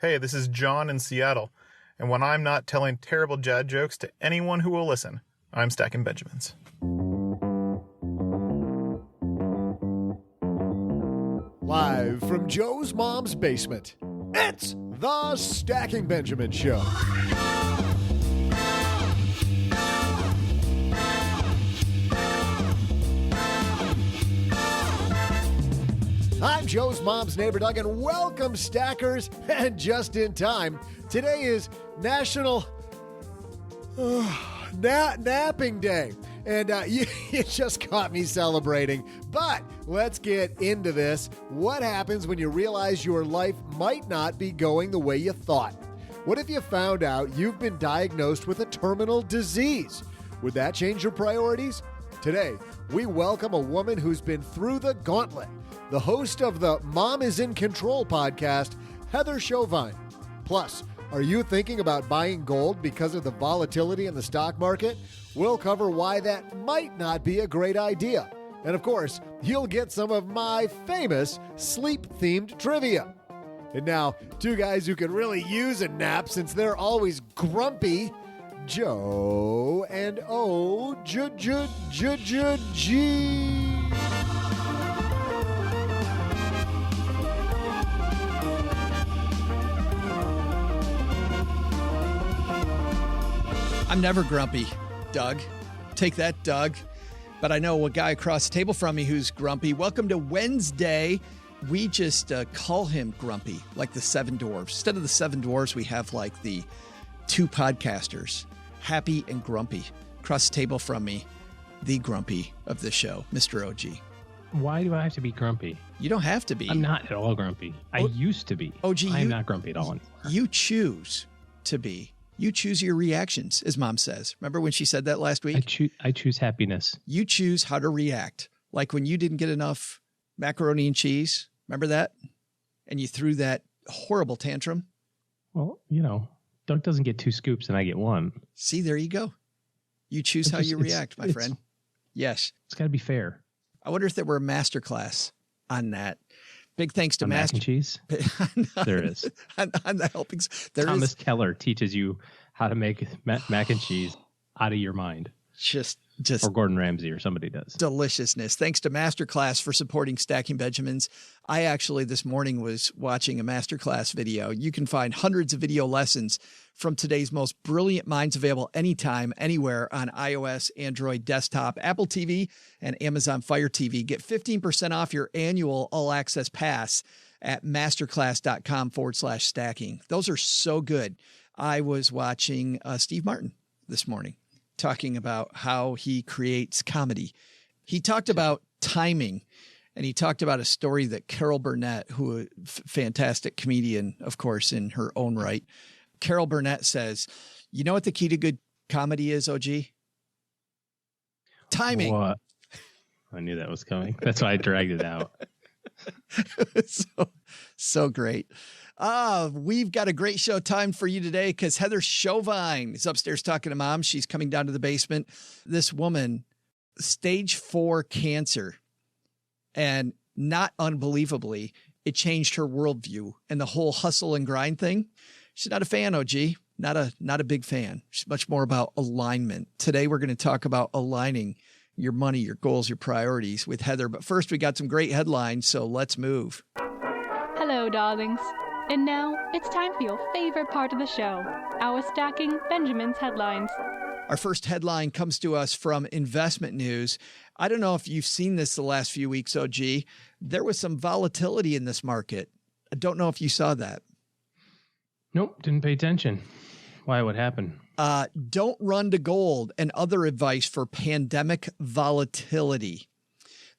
Hey, this is John in Seattle, and when I'm not telling terrible dad jokes to anyone who will listen, I'm stacking Benjamins. Live from Joe's mom's basement, it's the Stacking Benjamin Show. I'm Joe's mom's neighbor, Doug, and welcome, stackers, and just in time. Today is National Napping Day, and you just caught me celebrating. But let's get into this. What happens when you realize your life might not be going the way you thought? What if you found out you've been diagnosed with a terminal disease? Would that change your priorities? Today, we welcome a woman who's been through the gauntlet. The host of the Mom is in Control podcast, Heather Chauvin. Plus, are you thinking about buying gold because of the volatility in the stock market? We'll cover why that might not be a great idea. And of course, you'll get some of my famous sleep-themed trivia. And now, two guys who can really use a nap since they're always grumpy, Joe and O-G. I'm never grumpy, Doug. Take that, Doug. But I know a guy across the table from me who's grumpy. Welcome to Wednesday. We just call him Grumpy, like the Seven Dwarfs. Instead of the Seven Dwarfs, we have like the two podcasters, Happy and Grumpy. Across the table from me, the Grumpy of the show, Mr. OG. Why do I have to be grumpy? You don't have to be. I'm not at all grumpy. I used to be. OG, I'm not grumpy at all anymore. You choose to be. You choose your reactions, as Mom says. Remember when she said that last week? I choose happiness. You choose how to react. Like when you didn't get enough macaroni and cheese. Remember that? And you threw that horrible tantrum. Well, you know, Doug doesn't get two scoops and I get one. See, there you go. You choose how you react, my friend. Yes. It's got to be fair. I wonder if there were a masterclass on that. Big thanks to mac and cheese. There is. on the helpings. Thomas Keller teaches you how to make mac and cheese out of your mind. Just or Gordon Ramsay or somebody does. Deliciousness. Thanks to Masterclass for supporting Stacking Benjamins. I actually this morning was watching a Masterclass video. You can find hundreds of video lessons from today's most brilliant minds available anytime, anywhere on iOS, Android, desktop, Apple TV, and Amazon Fire TV. Get 15% off your annual all access pass at masterclass.com/stacking. Those are so good. I was watching Steve Martin this morning, talking about how he creates comedy. He talked about timing, and he talked about a story that Carol Burnett, who a fantastic comedian, of course, in her own right. Carol Burnett says, you know what the key to good comedy is, OG? Timing. What? I knew that was coming. That's why I dragged it out. So great. We've got a great show timed for you today because Heather Chauvin is upstairs talking to Mom. She's coming down to the basement. This woman, stage 4 cancer, and not unbelievably, it changed her worldview and the whole hustle and grind thing. She's not a fan, OG. Not a big fan. She's much more about alignment. Today, we're going to talk about aligning your money, your goals, your priorities with Heather. But first, we got some great headlines, so let's move. Hello, darlings. And now, it's time for your favorite part of the show, our Stacking Benjamins headlines. Our first headline comes to us from Investment News. I don't know if you've seen this the last few weeks, OG. There was some volatility in this market. I don't know if you saw that. Nope, didn't pay attention. Why? What happened? Don't run to gold and other advice for pandemic volatility.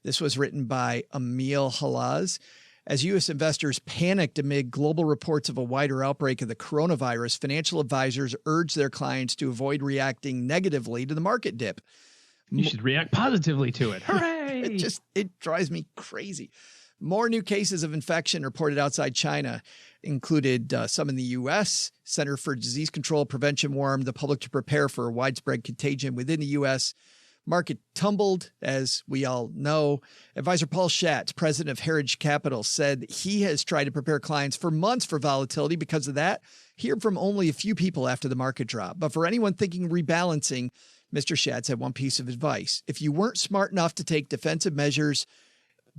This was written by Emil Halaz. As U.S. investors panicked amid global reports of a wider outbreak of the coronavirus, financial advisors urged their clients to avoid reacting negatively to the market dip. You should react positively to it. Hooray! It drives me crazy. More new cases of infection reported outside China, included some in the U.S. Center for Disease Control Prevention warned the public to prepare for a widespread contagion within the U.S. Market tumbled, as we all know. Advisor Paul Schatz, president of Heritage Capital, said he has tried to prepare clients for months for volatility. Because of that, heard from only a few people after the market drop. But for anyone thinking rebalancing, Mr. Schatz had one piece of advice. If you weren't smart enough to take defensive measures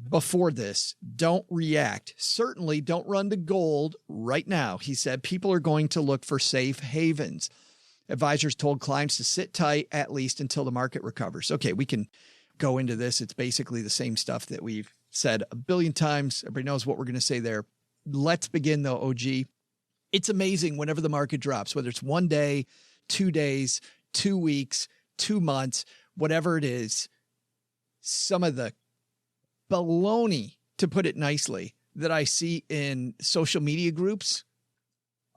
before this, don't react. Certainly don't run to gold right now. He said people are going to look for safe havens. Advisors told clients to sit tight at least until the market recovers. Okay, we can go into this. It's basically the same stuff that we've said a billion times. Everybody knows what we're going to say there. Let's begin though, OG. It's amazing whenever the market drops, whether it's 1 day, 2 days, 2 weeks, 2 months, whatever it is, some of the baloney, to put it nicely, that I see in social media groups,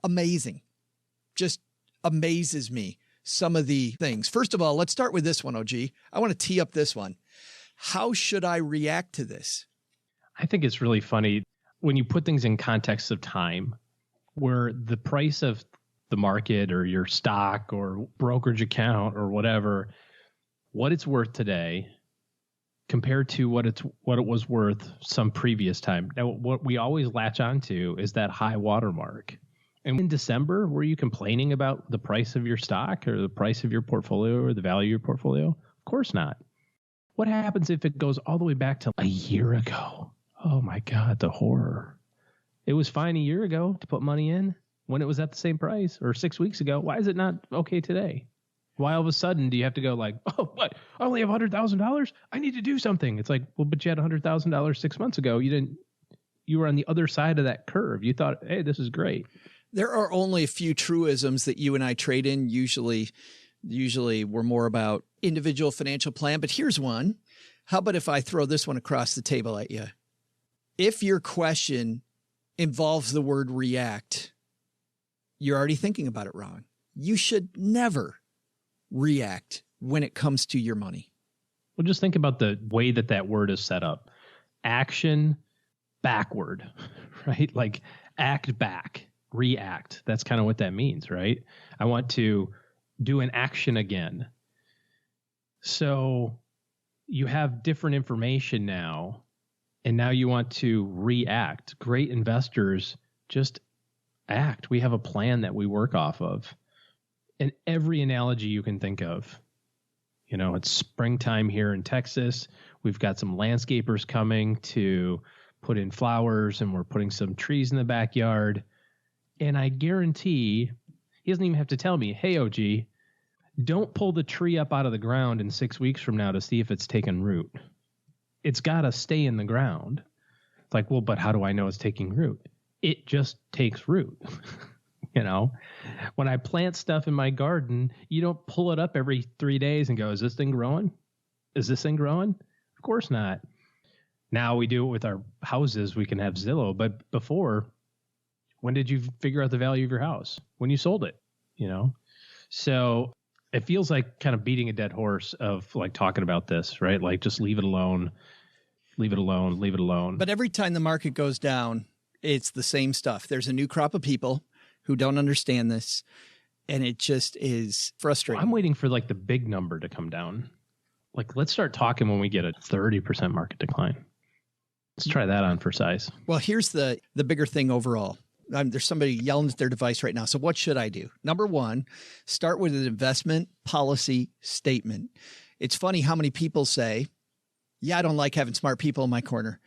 amazing. Just amazes me, some of the things. First of all, let's start with this one, OG. I want to tee up this one. How should I react to this? I think it's really funny when you put things in context of time, where the price of the market or your stock or brokerage account or whatever, what it's worth today compared to what it was worth some previous time. Now, what we always latch onto is that high watermark. And in December, were you complaining about the price of your stock or the price of your portfolio or the value of your portfolio? Of course not. What happens if it goes all the way back to a year ago? Oh my God, the horror. It was fine a year ago to put money in when it was at the same price, or 6 weeks ago. Why is it not okay today? Why all of a sudden do you have to go like, oh, what? I only have $100,000. I need to do something. It's like, well, but you had $100,000 6 months ago. You were on the other side of that curve. You thought, hey, this is great. There are only a few truisms that you and I trade in. Usually we're more about individual financial plan. But here's one. How about if I throw this one across the table at you? If your question involves the word react, you're already thinking about it wrong. You should never react when it comes to your money. Well, just think about the way that word is set up. Action backward, right? Like act back. React. That's kind of what that means, right? I want to do an action again. So you have different information now, and now you want to react. Great investors just act. We have a plan that we work off of. And every analogy you can think of. You know, it's springtime here in Texas. We've got some landscapers coming to put in flowers, and we're putting some trees in the backyard. And I guarantee he doesn't even have to tell me, hey, OG, don't pull the tree up out of the ground in 6 weeks from now to see if it's taken root. It's got to stay in the ground. It's like, well, but how do I know it's taking root? It just takes root. You know, when I plant stuff in my garden, you don't pull it up every 3 days and go, is this thing growing? Is this thing growing? Of course not. Now we do it with our houses. We can have Zillow. But before, when did you figure out the value of your house? When you sold it, you know? So it feels like kind of beating a dead horse of like talking about this, right? Like just leave it alone, leave it alone, leave it alone. But every time the market goes down, it's the same stuff. There's a new crop of people who don't understand this, and it just is frustrating. I'm waiting for like the big number to come down. Like, let's start talking when we get a 30% market decline. Let's try that on for size. Well, here's the bigger thing overall. There's somebody yelling at their device right now. So what should I do? Number one, start with an investment policy statement. It's funny how many people say, yeah, I don't like having smart people in my corner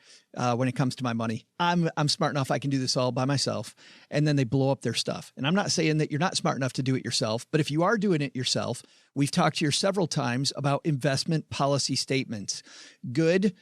when it comes to my money. I'm smart enough. I can do this all by myself. And then they blow up their stuff. And I'm not saying that you're not smart enough to do it yourself, but if you are doing it yourself, we've talked here several times about investment policy statements. Good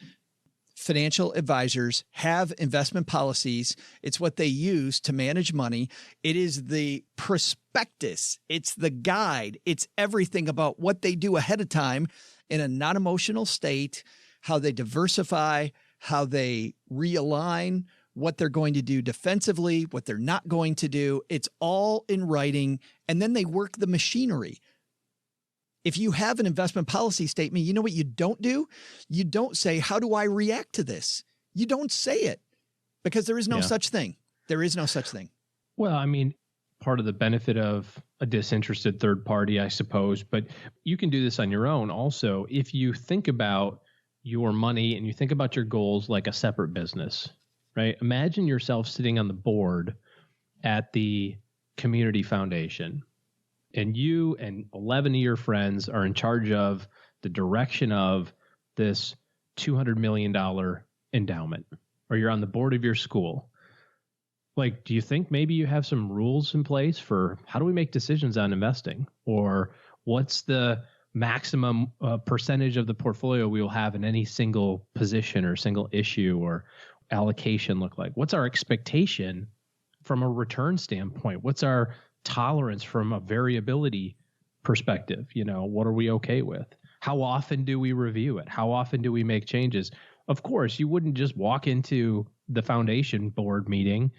financial advisors have investment policies. It's what they use to manage money. It is the prospectus. It's the guide. It's everything about what they do ahead of time in a non-emotional state, how they diversify, how they realign, what they're going to do defensively, what they're not going to do. It's all in writing, and then they work the machinery. If you have an investment policy statement, you know what you don't do? You don't say, how do I react to this? You don't say it because there is no such thing. There is no such thing. Well, I mean, part of the benefit of a disinterested third party, I suppose. But you can do this on your own also. If you think about your money and you think about your goals like a separate business, right? Imagine yourself sitting on the board at the community foundation, and you and 11 of your friends are in charge of the direction of this $200 million endowment, or you're on the board of your school. Like, do you think maybe you have some rules in place for how do we make decisions on investing? Or what's the maximum percentage of the portfolio we will have in any single position or single issue or allocation look like? What's our expectation from a return standpoint? What's our tolerance from a variability perspective? You know, what are we okay with? How often do we review it? How often do we make changes? Of course, you wouldn't just walk into the foundation board meeting,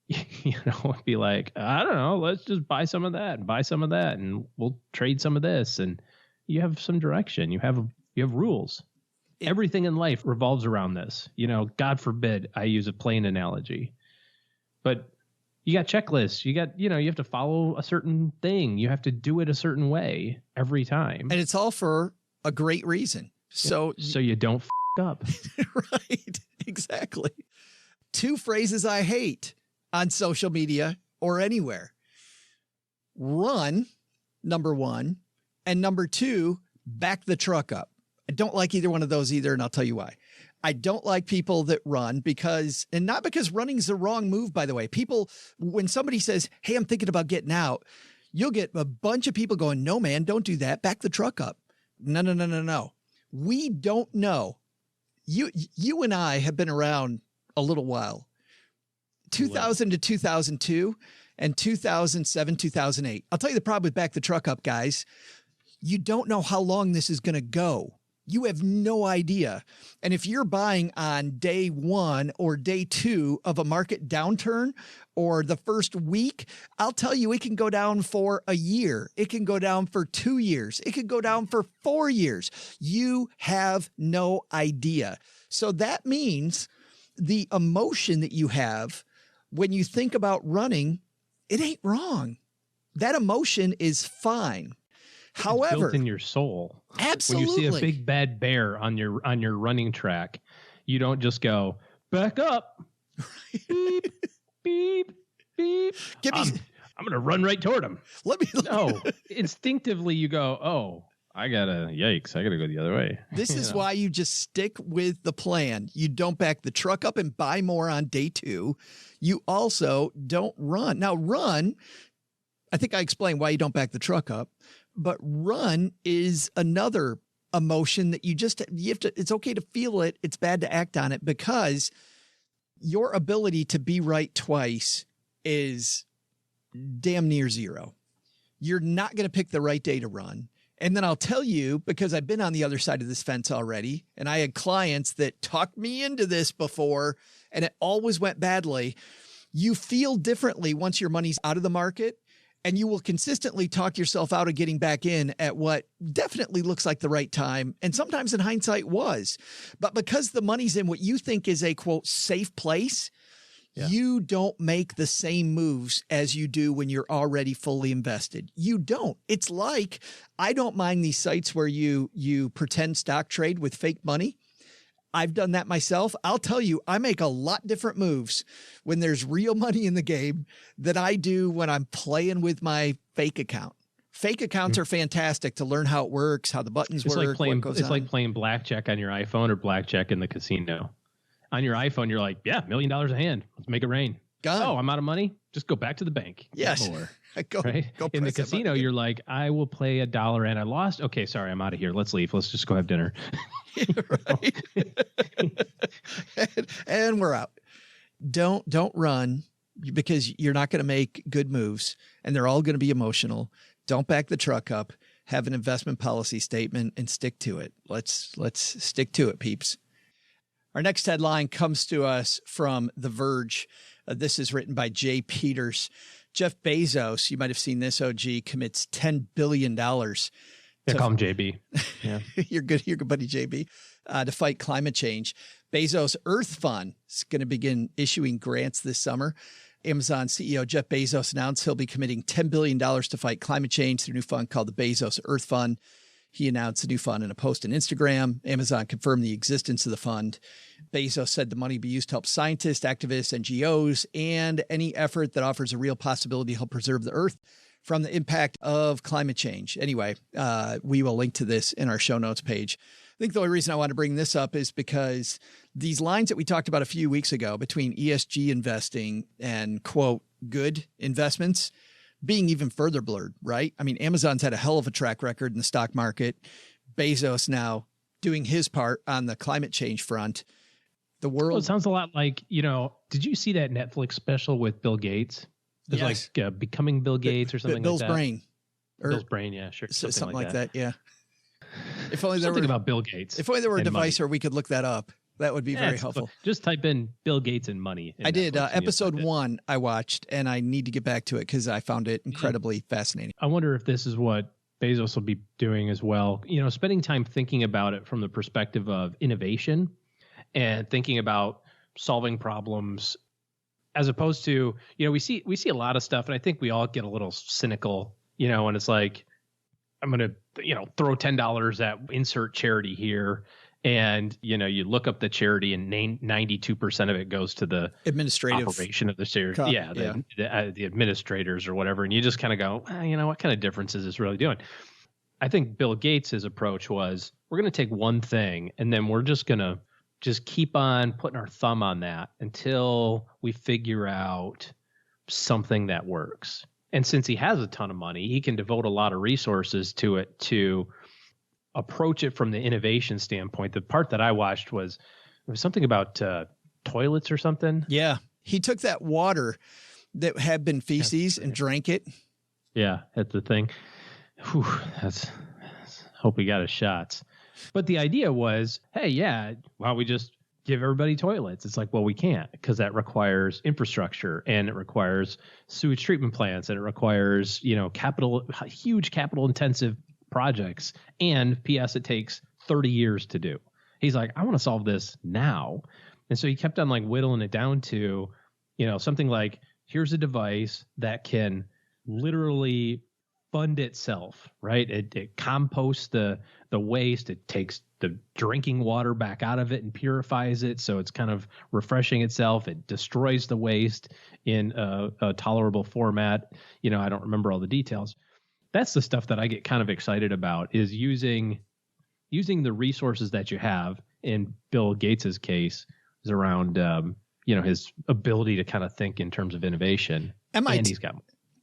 you know, be like, I don't know, let's just buy some of that and buy some of that, and we'll trade some of this. And you have some direction. You have rules. Everything in life revolves around this. You know, God forbid I use a plane analogy, but you got checklists. You got, you know, you have to follow a certain thing. You have to do it a certain way every time. And it's all for a great reason. So you don't up. Right. Exactly. 2 phrases I hate on social media or anywhere. Run, number 1, and number 2, back the truck up. I don't like either one of those either, and I'll tell you why. I don't like people that run because, and not because running's the wrong move, by the way. People, when somebody says, hey, I'm thinking about getting out, you'll get a bunch of people going, no, man, don't do that. Back the truck up. No. We don't know. You and I have been around a little while. 2000 to 2002 and 2007, 2008. I'll tell you the problem with back the truck up, guys. You don't know how long this is going to go. You have no idea. And if you're buying on day 1 or day 2 of a market downturn or the first week, I'll tell you, it can go down for a year. It can go down for 2 years. It could go down for 4 years. You have no idea. So that means the emotion that you have when you think about running, it ain't wrong. That emotion is fine. However, it's built in your soul. Absolutely. When you see a big bad bear on your running track, you don't just go back up. Beep, beep, beep. I'm going to run right toward him. No, instinctively you go, oh, I got to go the other way. This is why you just stick with the plan. You don't back the truck up and buy more on day 2. You also don't run. Now run, I think I explained why you don't back the truck up. But run is another emotion that you have to, it's okay to feel it. It's bad to act on it because your ability to be right twice is damn near 0. You're not going to pick the right day to run. And then I'll tell you, because I've been on the other side of this fence already, and I had clients that talked me into this before, and it always went badly. You feel differently once your money's out of the market. And you will consistently talk yourself out of getting back in at what definitely looks like the right time. And sometimes in hindsight was. But because the money's in what you think is a, quote, safe place, you don't make the same moves as you do when you're already fully invested. You don't. It's like, I don't mind these sites where you pretend stock trade with fake money. I've done that myself. I'll tell you, I make a lot different moves when there's real money in the game than I do when I'm playing with my fake account. Fake accounts are fantastic to learn how it works, how the buttons work. It's like playing blackjack on your iPhone or blackjack in the casino. On your iPhone, you're like, $1 million a hand. Let's make it rain. Gone. Oh, I'm out of money. Just go back to the bank. Yes. Go in the casino, you're like, I will play $1 and I lost. Okay, sorry, I'm out of here. Let's leave. Let's just go have dinner. Right. and we're out. Don't run because you're not going to make good moves and they're all going to be emotional. Don't back the truck up. Have an investment policy statement and stick to it. Let's stick to it, peeps. Our next headline comes to us from The Verge. This is written by Jay Peters. Jeff Bezos, you might have seen this, OG, commits $10 billion. Call him JB. Yeah. You're good, buddy, JB, to fight climate change. Bezos Earth Fund is going to begin issuing grants this summer. Amazon CEO Jeff Bezos announced he'll be committing $10 billion to fight climate change through a new fund called the Bezos Earth Fund. He announced the new fund in a post on Instagram. Amazon confirmed the existence of the fund. Bezos said the money will be used to help scientists, activists, NGOs, and any effort that offers a real possibility to help preserve the Earth from the impact of climate change. Anyway, we will link to this in our show notes page. I think the only reason I want to bring this up is because these lines that we talked about a few weeks ago between ESG investing and, quote, good investments being even further blurred, right? I mean, Amazon's had a hell of a track record in the stock market. Bezos now doing his part on the climate change front. The world. Well, it sounds a lot like, did you see that Netflix special with Bill Gates? It's Yes. like Becoming Bill Gates or something Bill's like that. Brain. Bill's Brain, yeah, sure. Something like that, yeah. If only there Something were about Bill Gates. If only there were a and device money. where we could look that up. That would be very helpful. Just type in Bill Gates and money. I did. Netflix and you'll Episode find it. 1 I watched, and I need to get back to it because I found it incredibly fascinating. I wonder if this is what Bezos will be doing as well. Spending time thinking about it from the perspective of innovation and thinking about solving problems, as opposed to, we see a lot of stuff, and I think we all get a little cynical, and it's like, I'm going to, throw $10 at insert charity here. And, you look up the charity and 92% of it goes to the Administrative operation of the charity. The administrators or whatever. And you just kind of go, what kind of difference is this really doing? I think Bill Gates' approach was, we're going to take one thing and then we're just going to just keep on putting our thumb on that until we figure out something that works. And since he has a ton of money, he can devote a lot of resources to it to approach it from the innovation standpoint. The part that I watched was something about toilets or something. Yeah. He took that water that had been feces and drank it. Yeah, that's the thing. Whew, hope we got his shots. But the idea was, hey, yeah, why don't we just give everybody toilets? It's like, well, we can't, because that requires infrastructure and it requires sewage treatment plants and it requires, huge capital intensive projects. And P.S. it takes 30 years to do. He's like, I want to solve this now. And so he kept on whittling it down to, something like, here's a device that can literally fund itself, right? It composts the waste. It takes the drinking water back out of it and purifies it. So it's kind of refreshing itself. It destroys the waste in a tolerable format. I don't remember all the details. That's the stuff that I get kind of excited about, is using the resources that you have. In Bill Gates's case, is around, his ability to kind of think in terms of innovation. And he's got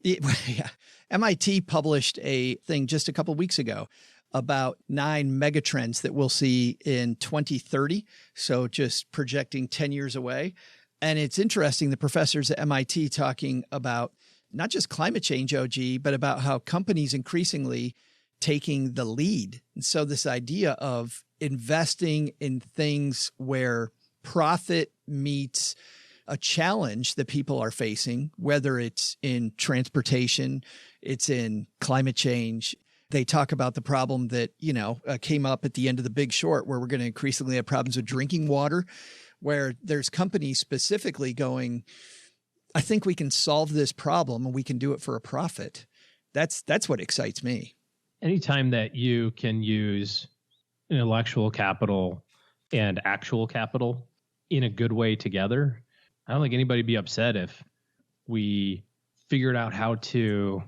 Yeah. MIT published a thing just a couple of weeks ago about 9 megatrends that we'll see in 2030. So just projecting 10 years away. And it's interesting, the professors at MIT talking about not just climate change, OG, but about how companies increasingly taking the lead. And so this idea of investing in things where profit meets a challenge that people are facing, whether it's in transportation, it's in climate change. They talk about the problem that, came up at the end of The Big Short, where we're going to increasingly have problems with drinking water, where there's companies specifically going, I think we can solve this problem and we can do it for a profit. That's what excites me. Anytime that you can use intellectual capital and actual capital in a good way together, I don't think anybody would be upset if we figured out how to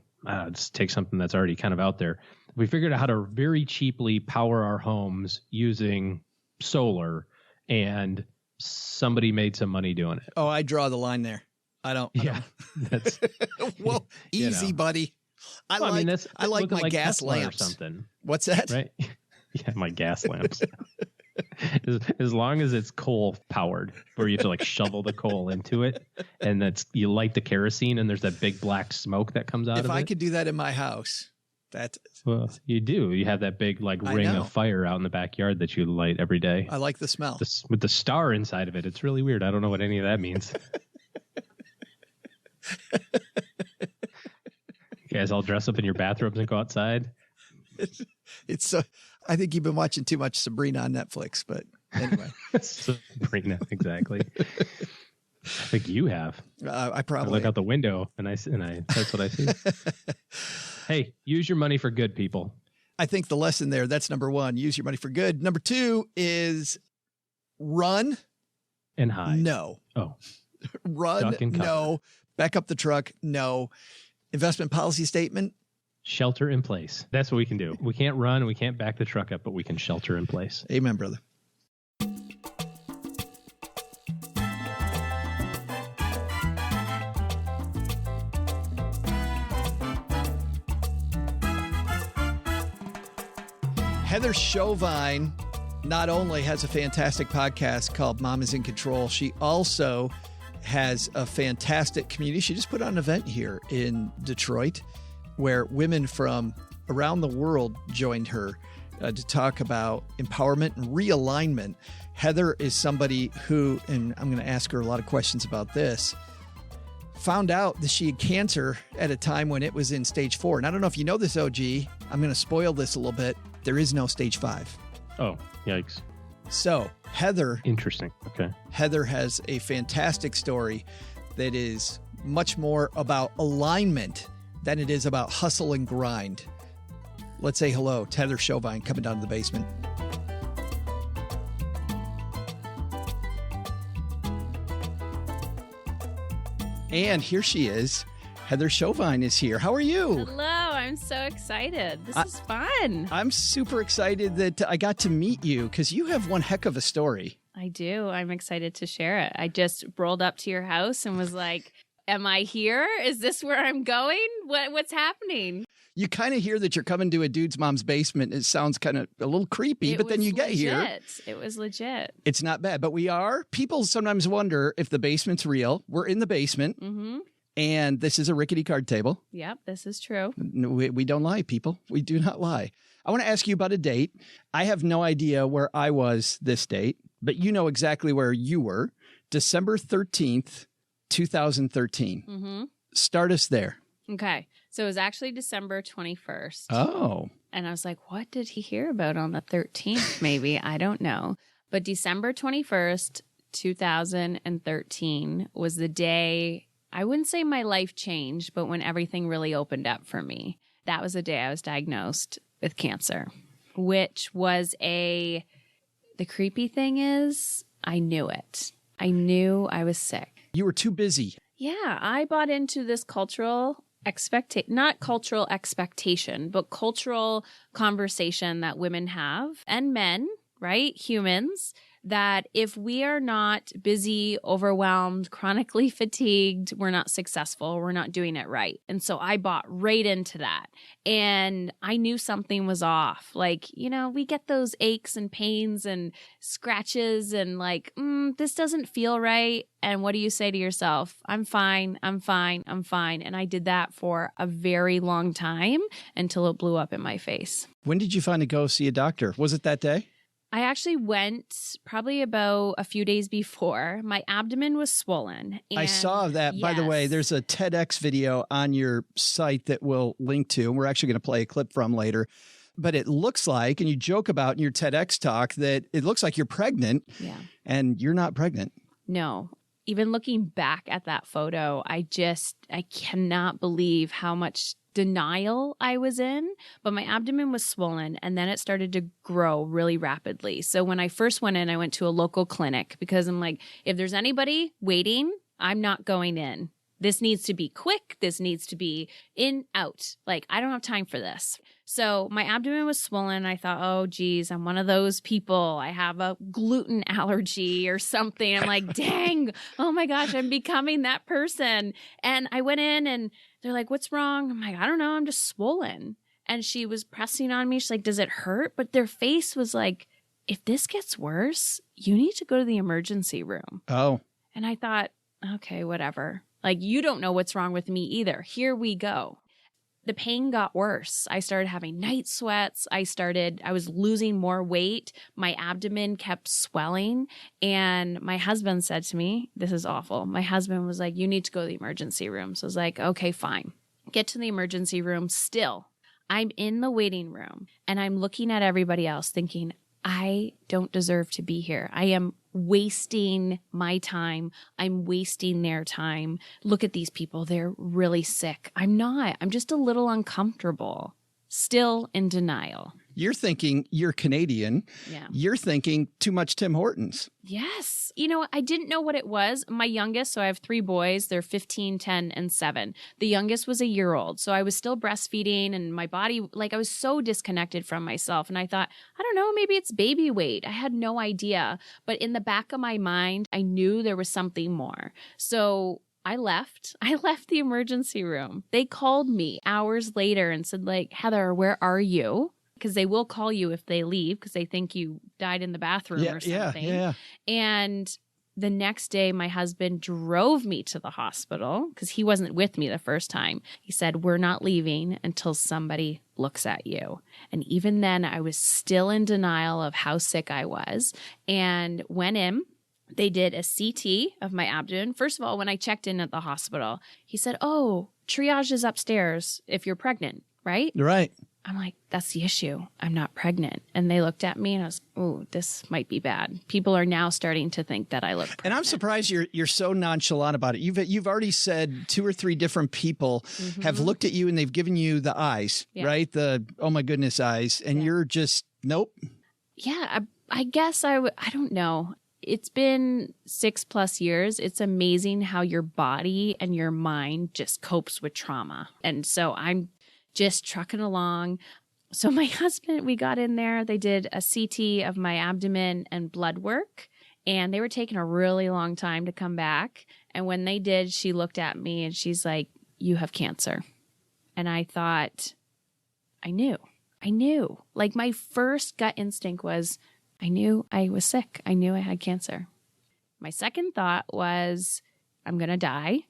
just take something that's already kind of out there. If we figured out how to very cheaply power our homes using solar, and somebody made some money doing it. Oh, I draw the line there. I don't. That's well, easy, buddy. I like my gas Tesla lamps. Or something. What's that? Right? Yeah, my gas lamps. As long as it's coal powered, where you have to shovel the coal into it, and you light the kerosene, and there's that big black smoke that comes out of it. If I could do that in my house, well, you do. You have that big ring of fire out in the backyard that you light every day. I like the smell with the star inside of it. It's really weird. I don't know what any of that means. You guys all dress up in your bathrobes and go outside. It's so. I think you've been watching too much Sabrina on Netflix, but anyway. Sabrina, exactly. I think you have. I probably look out the window and that's what I see. Hey, use your money for good, people. I think the lesson there, that's number one, use your money for good. Number two is run. And hide. No. Oh. Run. Duck and cover. No. Back up the truck. No. Investment policy statement. Shelter in place. That's what we can do. We can't run. We can't back the truck up, but we can shelter in place. Amen, brother. Heather Chauvin not only has a fantastic podcast called Mom is in Control, she also has a fantastic community. She just put on an event here in Detroit where women from around the world joined her to talk about empowerment and realignment. Heather is somebody who, and I'm going to ask her a lot of questions about this, found out that she had cancer at a time when it was in stage 4. And I don't know if you know this, OG. I'm going to spoil this a little bit. There is no stage 5. Oh, yikes. So Heather. Interesting. Okay. Heather has a fantastic story that is much more about alignment than it is about hustle and grind. Let's say hello to Heather Chauvin coming down to the basement. And here she is. Heather Chauvin is here. How are you? Hello, I'm so excited. This is fun. I'm super excited that I got to meet you because you have one heck of a story. I do. I'm excited to share it. I just rolled up to your house and was like, am I here? Is this where I'm going? What's happening? You kind of hear that you're coming to a dude's mom's basement. It sounds kind of a little creepy, but then you get here. It was legit. It's not bad, but we are. People sometimes wonder if the basement's real. We're in the basement. Mm-hmm. And this is a rickety card table. Yep, this is true. No, we don't lie, people. We do not lie. I want to ask you about a date. I have no idea where I was this date, but you know exactly where you were. December 13th, 2013. Mm-hmm. Start us there. Okay. So it was actually December 21st. Oh. And I was like, what did he hear about on the 13th? Maybe. I don't know. But December 21st, 2013 was the day, I wouldn't say my life changed, but when everything really opened up for me. That was the day I was diagnosed with cancer, which was the creepy thing is I knew it. I knew I was sick. You were too busy. Yeah, I bought into this not cultural expectation, but cultural conversation that women have and men, right? Humans, that if we are not busy, overwhelmed, chronically fatigued, we're not successful, we're not doing it right. And so I bought right into that. And I knew something was off. Like, we get those aches and pains and scratches and like, this doesn't feel right. And what do you say to yourself? I'm fine, I'm fine, I'm fine. And I did that for a very long time until it blew up in my face. When did you finally go see a doctor? Was it that day? I actually went probably about a few days before. My abdomen was swollen. And I saw that. Yes. By the way, there's a TEDx video on your site that we'll link to, and we're actually going to play a clip from later. But it looks like, and you joke about in your TEDx talk, that it looks like you're pregnant. Yeah. And you're not pregnant. No. Even looking back at that photo, I cannot believe how much denial I was in, but my abdomen was swollen and then it started to grow really rapidly. So when I first went in, I went to a local clinic because I'm like, if there's anybody waiting, I'm not going in. This needs to be quick. This needs to be in, out. Like, I don't have time for this. So my abdomen was swollen. I thought, oh, geez, I'm one of those people. I have a gluten allergy or something. I'm like, dang, oh my gosh, I'm becoming that person. And I went in and they're like, what's wrong? I'm like, I don't know. I'm just swollen. And she was pressing on me. She's like, does it hurt? But their face was like, if this gets worse, you need to go to the emergency room. Oh. And I thought, okay, whatever. Like, you don't know what's wrong with me either. Here we go. The pain got worse. I started having night sweats. I was losing more weight. My abdomen kept swelling. And my husband said to me, this is awful. My husband was like, you need to go to the emergency room. So I was like, okay, fine. Get to the emergency room. Still, I'm in the waiting room and I'm looking at everybody else thinking, I don't deserve to be here. I am wasting my time. I'm wasting their time. Look at these people. They're really sick. I'm not. I'm just a little uncomfortable. Still in denial. You're thinking you're Canadian. Yeah. You're thinking too much Tim Hortons. Yes. You know, I didn't know what it was. My youngest, so I have 3 boys. They're 15, 10, and 7. The youngest was a year old. So I was still breastfeeding and my body, like I was so disconnected from myself. And I thought, I don't know, maybe it's baby weight. I had no idea. But in the back of my mind, I knew there was something more. So I left the emergency room. They called me hours later and said, like, Heather, where are you? Because they will call you if they leave because they think you died in the bathroom or something. Yeah. And the next day, my husband drove me to the hospital because he wasn't with me the first time. He said, we're not leaving until somebody looks at you. And even then, I was still in denial of how sick I was and went in. They did a CT of my abdomen. First of all, when I checked in at the hospital, he said, oh, triage is upstairs if you're pregnant, right? Right. I'm like, that's the issue. I'm not pregnant. And they looked at me and I was, oh, this might be bad. People are now starting to think that I look pregnant. And I'm surprised you're so nonchalant about it. You've already said 2 or 3 different people have looked at you and they've given you the eyes, right? The, oh my goodness eyes. And you're just, nope. Yeah, I guess I don't know. It's been 6+ years. It's amazing how your body and your mind just copes with trauma. And so I'm just trucking along. So my husband, we got in there. They did a CT of my abdomen and blood work, and they were taking a really long time to come back. And when they did, she looked at me and she's like, you have cancer. And I thought, I knew. Like my first gut instinct was, I knew I was sick. I knew I had cancer. My second thought was, I'm going to die.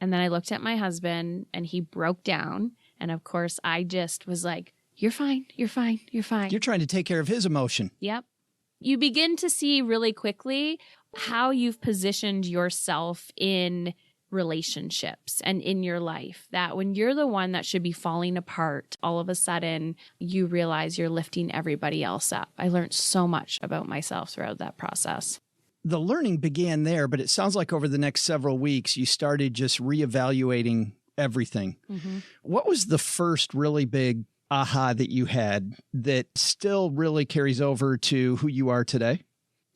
And then I looked at my husband and he broke down. And of course, I just was like, you're fine. You're fine. You're fine. You're trying to take care of his emotion. Yep. You begin to see really quickly how you've positioned yourself in relationships and in your life, that when you're the one that should be falling apart, all of a sudden you realize you're lifting everybody else up. I learned so much about myself throughout that process. The learning began there, but it sounds like over the next several weeks, you started just reevaluating everything. What was the first really big aha that you had that still really carries over to who you are today?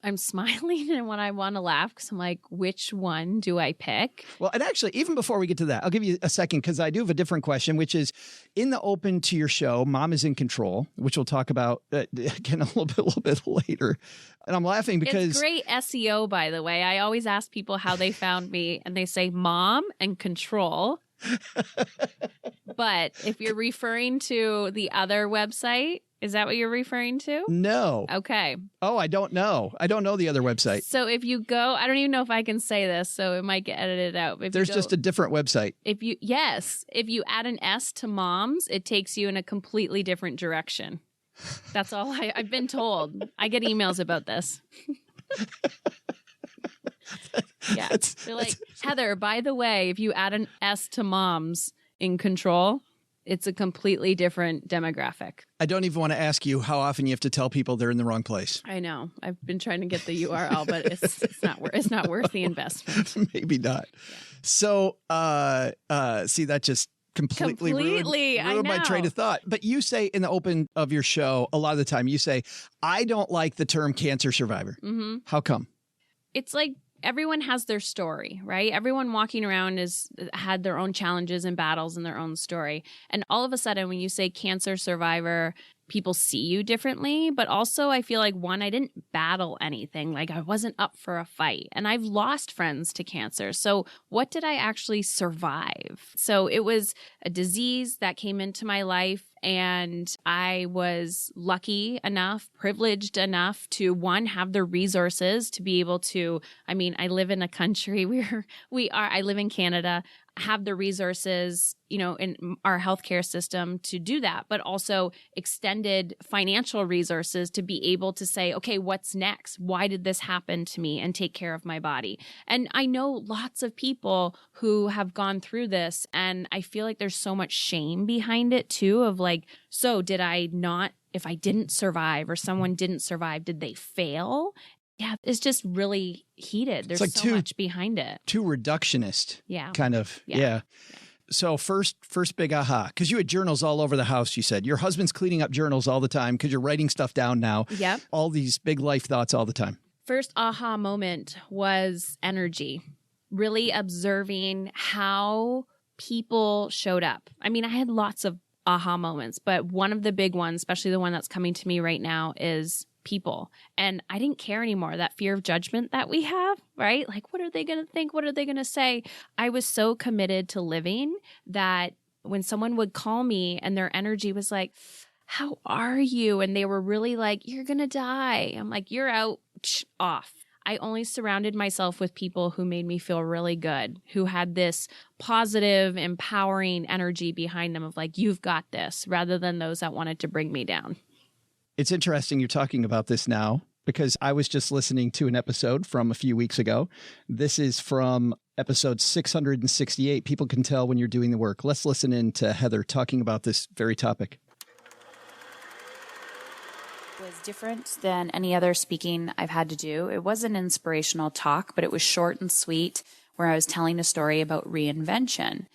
I'm smiling and when I want to laugh because I'm like, which one do I pick? Well, and actually, even before we get to that, I'll give you a second because I do have a different question, which is in the open to your show, Mom is in Control, which we'll talk about again a little bit later. And I'm laughing because it's great SEO, by the way. I always ask people how they found me and they say Mom and Control. But if you're referring to the other website, is that what you're referring to? No. Okay. Oh, I don't know. I don't know the other website. So if you go, I don't even know if I can say this, so it might get edited out. If There's just a different website. If you add an S to Moms, it takes you in a completely different direction. That's all I've been told. I get emails about this. Yeah. They're like, Heather, by the way, if you add an S to Moms in Control, it's a completely different demographic. I don't even want to ask you how often you have to tell people they're in the wrong place. I know. I've been trying to get the URL, but it's not worth the investment. Maybe not. Yeah. So, see, that just completely ruined my train of thought. But you say in the open of your show, a lot of the time you say, I don't like the term cancer survivor. Mm-hmm. How come? It's like everyone has their story, right? Everyone walking around had their own challenges and battles and their own story. And all of a sudden, when you say cancer survivor, people see you differently. But also, I feel like, one, I didn't battle anything. Like I wasn't up for a fight. And I've lost friends to cancer. So what did I actually survive? So it was a disease that came into my life. And I was lucky enough, privileged enough to, one, have the resources to be able to, I live in a country I live in Canada, have the resources, in our healthcare system to do that, but also extended financial resources to be able to say, okay, what's next? Why did this happen to me? And take care of my body. And I know lots of people who have gone through this, and I feel like there's so much shame behind it too, of like, so did I not if I didn't survive or someone didn't survive, did they fail? Yeah, it's just really heated. There's so much behind it. Too reductionist. Yeah. Kind of. Yeah. So first big aha, because you had journals all over the house, you said. Your husband's cleaning up journals all the time because you're writing stuff down now. Yep. All these big life thoughts all the time. First aha moment was energy. Really observing how people showed up. I mean, I had lots of aha moments, but one of the big ones, especially the one that's coming to me right now, is people. And I didn't care anymore. That fear of judgment that we have, right? Like, what are they going to think? What are they going to say? I was so committed to living that when someone would call me and their energy was like, how are you? And they were really like, you're going to die. I'm like, you're out, off. I only surrounded myself with people who made me feel really good, who had this positive, empowering energy behind them of like, you've got this, rather than those that wanted to bring me down. It's interesting you're talking about this now because I was just listening to an episode from a few weeks ago. This is from episode 668. People can tell when you're doing the work. Let's listen in to Heather talking about this very topic. Was different than any other speaking I've had to do. It was an inspirational talk, but it was short and sweet, where I was telling a story about reinvention.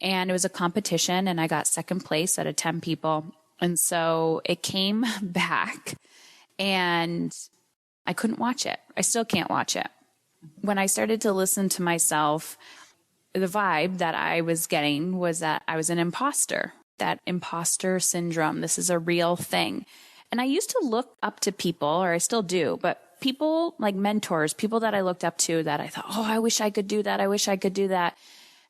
And it was a competition, and I got second place out of 10 people. And so it came back, and I couldn't watch it. I still can't watch it. When I started to listen to myself, the vibe that I was getting was that I was an imposter, that imposter syndrome. This is a real thing. And I used to look up to people, or I still do, but people like mentors, people that I looked up to that I thought, oh, I wish I could do that. I wish I could do that.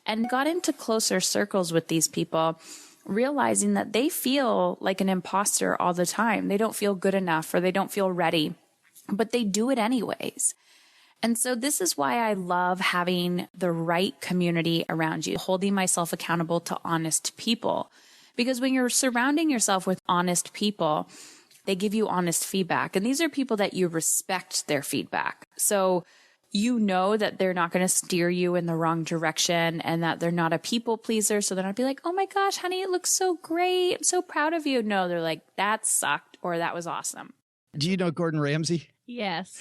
And got into closer circles with these people, realizing that they feel like an imposter all the time. They don't feel good enough or they don't feel ready, but they do it anyways. And so this is why I love having the right community around you, holding myself accountable to honest people. Because when you're surrounding yourself with honest people, they give you honest feedback. And these are people that you respect their feedback. So you know that they're not going to steer you in the wrong direction and that they're not a people pleaser. So they're not be like, oh my gosh, honey, it looks so great. I'm so proud of you. No, they're like, that sucked or that was awesome. Do you know Gordon Ramsay? Yes.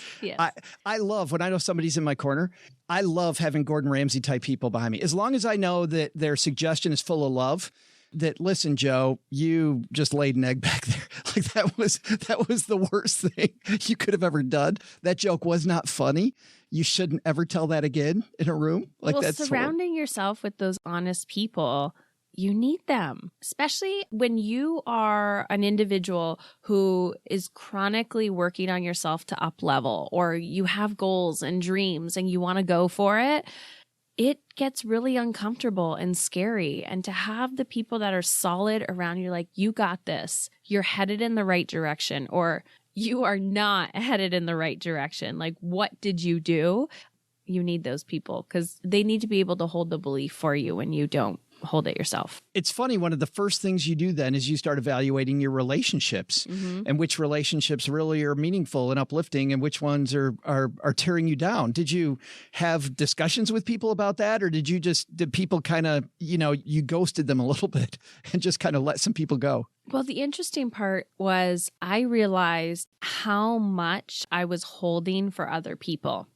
I love when I know somebody's in my corner. I love having Gordon Ramsay type people behind me. As long as I know that their suggestion is full of love, that, listen, Joe, you just laid an egg back there. Like that was the worst thing you could have ever done. That joke was not funny. You shouldn't ever tell that again in a room. Like, well, that's surrounding yourself with those honest people, you need them, especially when you are an individual who is chronically working on yourself to up level, or you have goals and dreams and you want to go for it. It gets really uncomfortable and scary. And to have the people that are solid around you, like, you got this, you're headed in the right direction, or you are not headed in the right direction. Like, what did you do? You need those people because they need to be able to hold the belief for you when you don't hold it yourself. It's funny. One of the first things you do then is you start evaluating your relationships and which relationships really are meaningful and uplifting and which ones are tearing you down. Did you have discussions with people about that? Or did people kind of, you ghosted them a little bit and just kind of let some people go? Well, the interesting part was I realized how much I was holding for other people.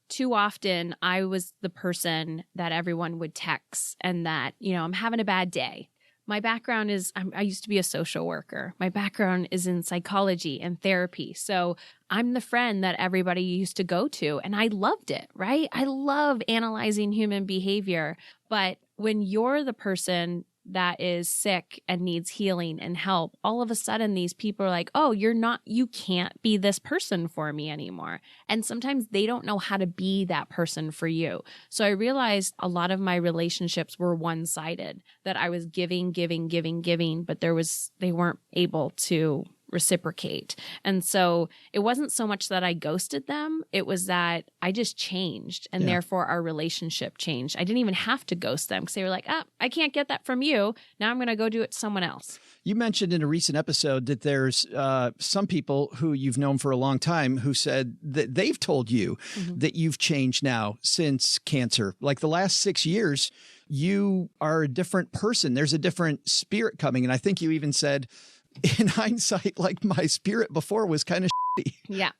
Too often, I was the person that everyone would text and that, I'm having a bad day. My background is, I used to be a social worker. My background is in psychology and therapy. So I'm the friend that everybody used to go to. And I loved it, right? I love analyzing human behavior. But when you're the person that is sick and needs healing and help, all of a sudden these people are like, oh, you can't be this person for me anymore. And sometimes they don't know how to be that person for you. So I realized a lot of my relationships were one-sided, that I was giving, but they weren't able to reciprocate. And so it wasn't so much that I ghosted them. It was that I just changed and therefore our relationship changed. I didn't even have to ghost them because they were like, I can't get that from you. Now I'm going to go do it to someone else. You mentioned in a recent episode that there's some people who you've known for a long time who said that they've told you that you've changed now since cancer. Like the last 6 years, you are a different person. There's a different spirit coming. And I think you even said in hindsight, like my spirit before was kind of shitty. Yeah.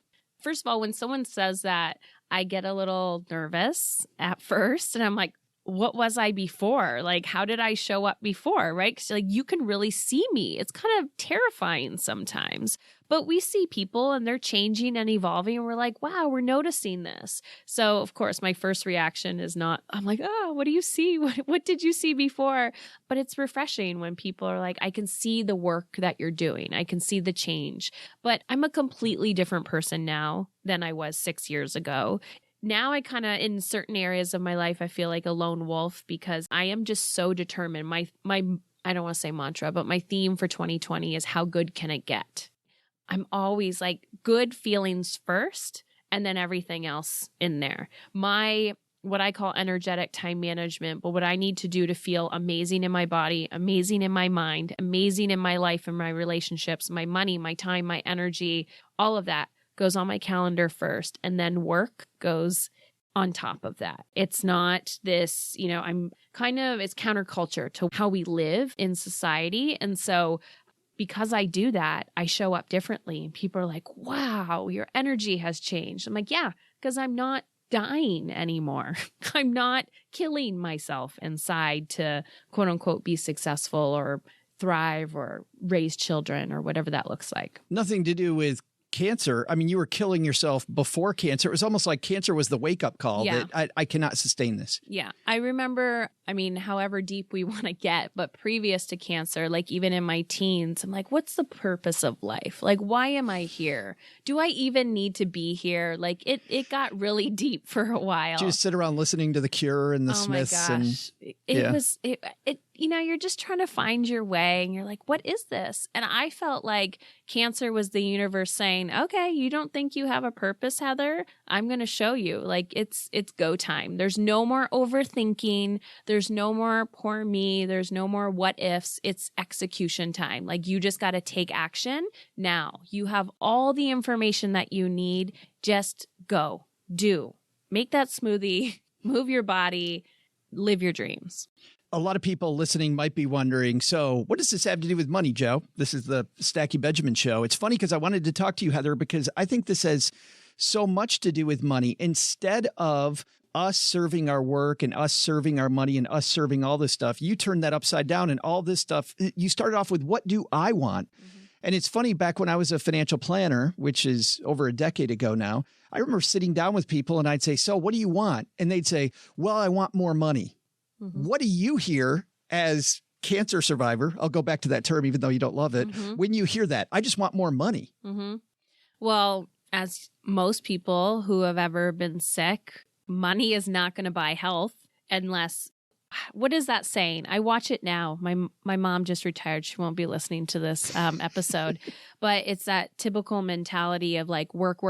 First of all, when someone says that, I get a little nervous at first, and I'm like, what was I before? Like, how did I show up before? Right? Because like you can really see me. It's kind of terrifying sometimes. But we see people and they're changing and evolving, and we're like, wow, we're noticing this. So, of course, my first reaction is not, I'm like, oh, what do you see? What did you see before? But it's refreshing when people are like, I can see the work that you're doing. I can see the change. But I'm a completely different person now than I was 6 years ago. Now I kind of, in certain areas of my life, I feel like a lone wolf because I am just so determined. My I don't want to say mantra, but my theme for 2020 is how good can it get? I'm always like good feelings first and then everything else in there. What I call energetic time management, but what I need to do to feel amazing in my body, amazing in my mind, amazing in my life and my relationships, my money, my time, my energy, all of that goes on my calendar first, and then work goes on top of that. It's not this, it's counterculture to how we live in society. And so because I do that, I show up differently. And people are like, wow, your energy has changed. I'm like, yeah, because I'm not dying anymore. I'm not killing myself inside to quote unquote be successful or thrive or raise children or whatever that looks like. Nothing to do with cancer. I mean, you were killing yourself before cancer. It was almost like cancer was the wake-up call that I cannot sustain this. Yeah. I remember, however deep we want to get, but previous to cancer, like even in my teens, I'm like, what's the purpose of life? Like, why am I here? Do I even need to be here? Like it got really deep for a while. Did you just sit around listening to The Cure and the Smiths? My gosh. You're just trying to find your way and you're like, what is this? And I felt like cancer was the universe saying, okay, you don't think you have a purpose, Heather? I'm going to show you. Like it's go time. There's no more overthinking. There's no more poor me. There's no more what ifs. It's execution time. Like you just got to take action now. You have all the information that you need. Just go, do, make that smoothie, move your body, live your dreams. A lot of people listening might be wondering, so what does this have to do with money, Joe? This is the Stacky Benjamin Show. It's funny because I wanted to talk to you, Heather, because I think this has so much to do with money. Instead of us serving our work and us serving our money and us serving all this stuff, you turn that upside down and all this stuff. You started off with, what do I want? Mm-hmm. And it's funny, back when I was a financial planner, which is over a decade ago now, I remember sitting down with people and I'd say, so what do you want? And they'd say, well, I want more money. Mm-hmm. What do you hear as cancer survivor? I'll go back to that term, even though you don't love it. Mm-hmm. When you hear that, I just want more money. Mm-hmm. Well, as most people who have ever been sick, money is not going to buy health unless, what is that saying? I watch it now. My mom just retired. She won't be listening to this episode, but it's that typical mentality of like work,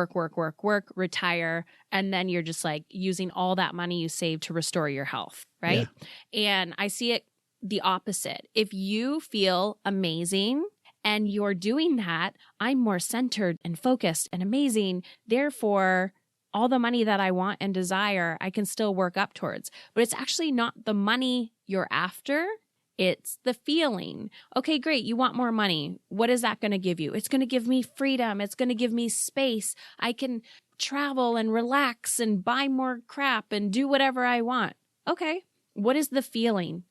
retire. And then you're just like using all that money you saved to restore your health. Right. Yeah. And I see it the opposite. If you feel amazing and you're doing that, I'm more centered and focused and amazing. Therefore, all the money that I want and desire, I can still work up towards. But it's actually not the money you're after. It's the feeling. Okay, great. You want more money. What is that going to give you? It's going to give me freedom. It's going to give me space. I can travel and relax and buy more crap and do whatever I want. Okay. What is the feeling?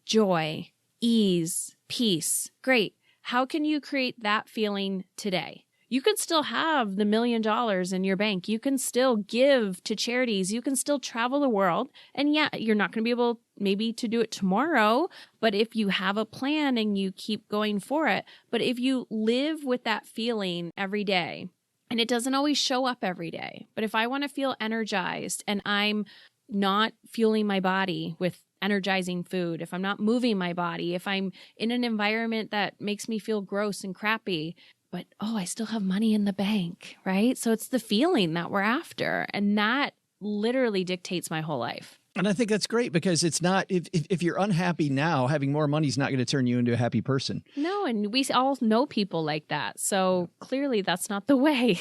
Joy, ease, peace. Great. How can you create that feeling today? You can still have the $1 million in your bank. You can still give to charities. You can still travel the world. And yeah, you're not going to be able maybe to do it tomorrow, but if you have a plan and you keep going for it, but if you live with that feeling every day, and it doesn't always show up every day, but if I want to feel energized and I'm not fueling my body with energizing food, if I'm not moving my body, if I'm in an environment that makes me feel gross and crappy, but, I still have money in the bank, right? So it's the feeling that we're after. And that literally dictates my whole life. And I think that's great because it's not, if you're unhappy now, having more money is not going to turn you into a happy person. No, and we all know people like that. So clearly that's not the way.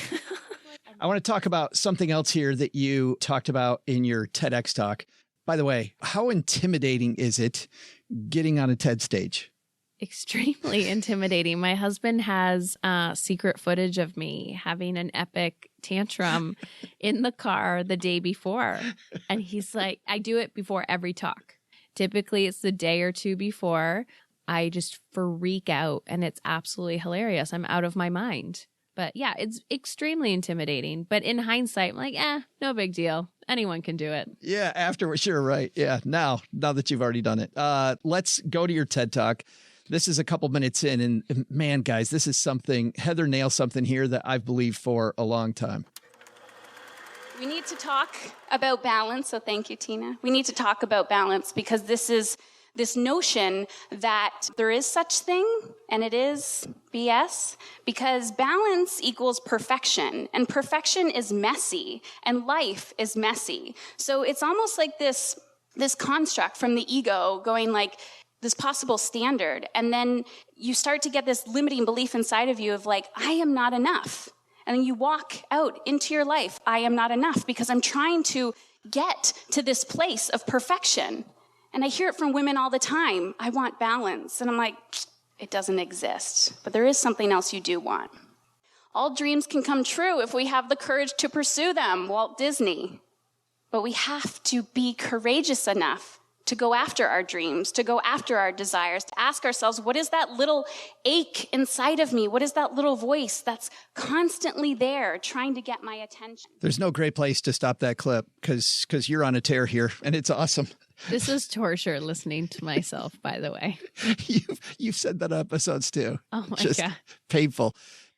I want to talk about something else here that you talked about in your TEDx talk. By the way, how intimidating is it getting on a TED stage? extremely intimidating. My husband has secret footage of me having an epic tantrum in the car the day before. And he's like, I do it before every talk. Typically, it's the day or two before. I just freak out, and it's absolutely hilarious. I'm out of my mind. But yeah, it's extremely intimidating. But in hindsight, I'm like, no big deal. Anyone can do it. Yeah, afterwards, you're right. Yeah, now that you've already done it. Let's go to your TED Talk. This is a couple minutes in, and man, guys, this is something, Heather nails something here that I've believed for a long time. We need to talk about balance. So thank you, Tina. We need to talk about balance because this is this notion that there is such thing, and it is BS, because balance equals perfection, and perfection is messy, and life is messy. So it's almost like this construct from the ego going like this possible standard, and then you start to get this limiting belief inside of you of like, I am not enough. And then you walk out into your life, I am not enough, because I'm trying to get to this place of perfection. And I hear it from women all the time. I want balance. And I'm like, it doesn't exist. But there is something else you do want. All dreams can come true if we have the courage to pursue them, Walt Disney. But we have to be courageous enough to go after our dreams, to go after our desires, to ask ourselves, what is that little ache inside of me? What is that little voice that's constantly there trying to get my attention? There's no great place to stop that clip because you're on a tear here, and it's awesome. This is torture listening to myself, by the way. You've said that on episodes too. Oh my Just God. painful.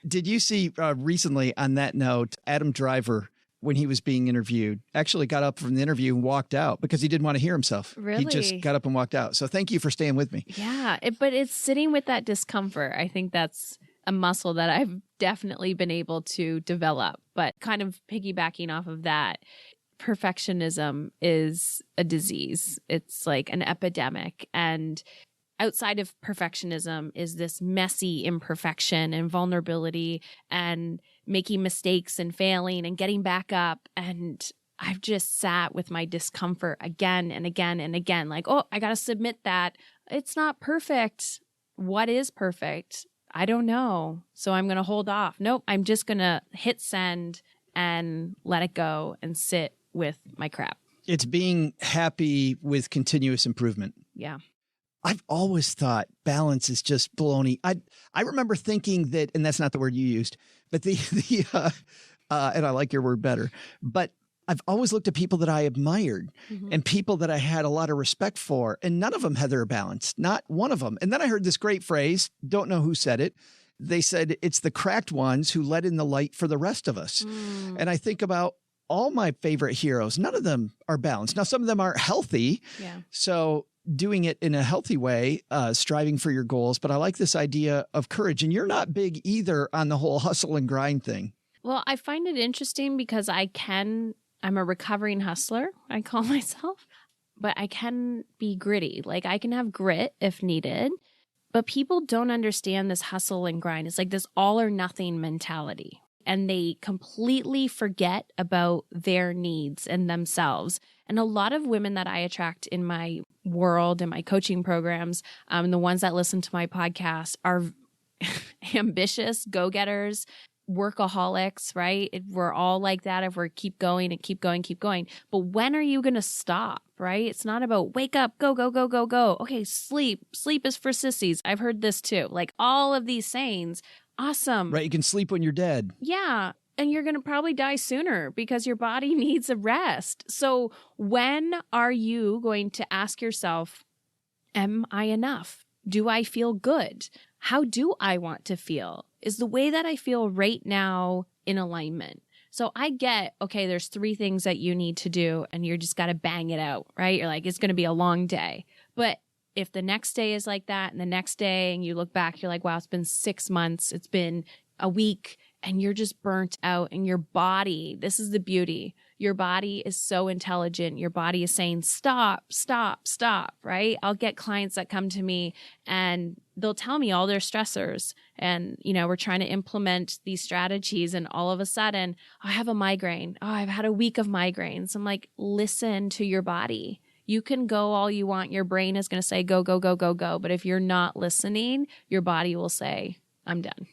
Did you see recently on that note, Adam Driver, when he was being interviewed, actually got up from the interview and walked out because he didn't want to hear himself. Really? He just got up and walked out. So thank you for staying with me. Yeah, but it's sitting with that discomfort. I think that's a muscle that I've definitely been able to develop. But kind of piggybacking off of that, perfectionism is a disease. It's like an epidemic. And outside of perfectionism is this messy imperfection and vulnerability and making mistakes and failing and getting back up. And I've just sat with my discomfort again and again and again, like, oh, I got to submit that. It's not perfect. What is perfect? I don't know. So I'm going to hold off. Nope. I'm just going to hit send and let it go and sit with my crap. It's being happy with continuous improvement. Yeah. I've always thought balance is just baloney. I remember thinking that, and that's not the word you used, but and I like your word better, but I've always looked at people that I admired and people that I had a lot of respect for, and none of them had their balance, not one of them. And then I heard this great phrase, don't know who said it. They said, it's the cracked ones who let in the light for the rest of us. And I think about all my favorite heroes. None of them are balanced. Now, some of them aren't healthy. Yeah. So doing it in a healthy way, striving for your goals. But I like this idea of courage. And you're not big either on the whole hustle and grind thing. Well, I find it interesting because I'm a recovering hustler, I call myself, but I can be gritty. Like I can have grit if needed, but people don't understand this hustle and grind. It's like this all or nothing mentality. And they completely forget about their needs and themselves. And a lot of women that I attract in my world and my coaching programs, the ones that listen to my podcast are ambitious go-getters, workaholics, right? We're all like that if we keep going and keep going, keep going. But when are you going to stop, right? It's not about wake up, go, go, go, go, go. Okay, sleep. Sleep is for sissies. I've heard this too. Like all of these sayings. Awesome. Right. You can sleep when you're dead. Yeah. And you're going to probably die sooner because your body needs a rest. So when are you going to ask yourself, am I enough? Do I feel good? How do I want to feel? Is the way that I feel right now in alignment? So I get, okay, there's 3 things that you need to do and you're just got to bang it out, right? You're like, it's going to be a long day. But if the next day is like that and the next day and you look back, you're like, wow, it's been 6 months, it's been a week, and you're just burnt out. And your body, this is the beauty. Your body is so intelligent. Your body is saying, stop, stop, stop, right? I'll get clients that come to me and they'll tell me all their stressors. And, we're trying to implement these strategies. And all of a sudden, I have a migraine. Oh, I've had a week of migraines. I'm like, listen to your body. You can go all you want. Your brain is going to say, go, go, go, go, go. But if you're not listening, your body will say, I'm done.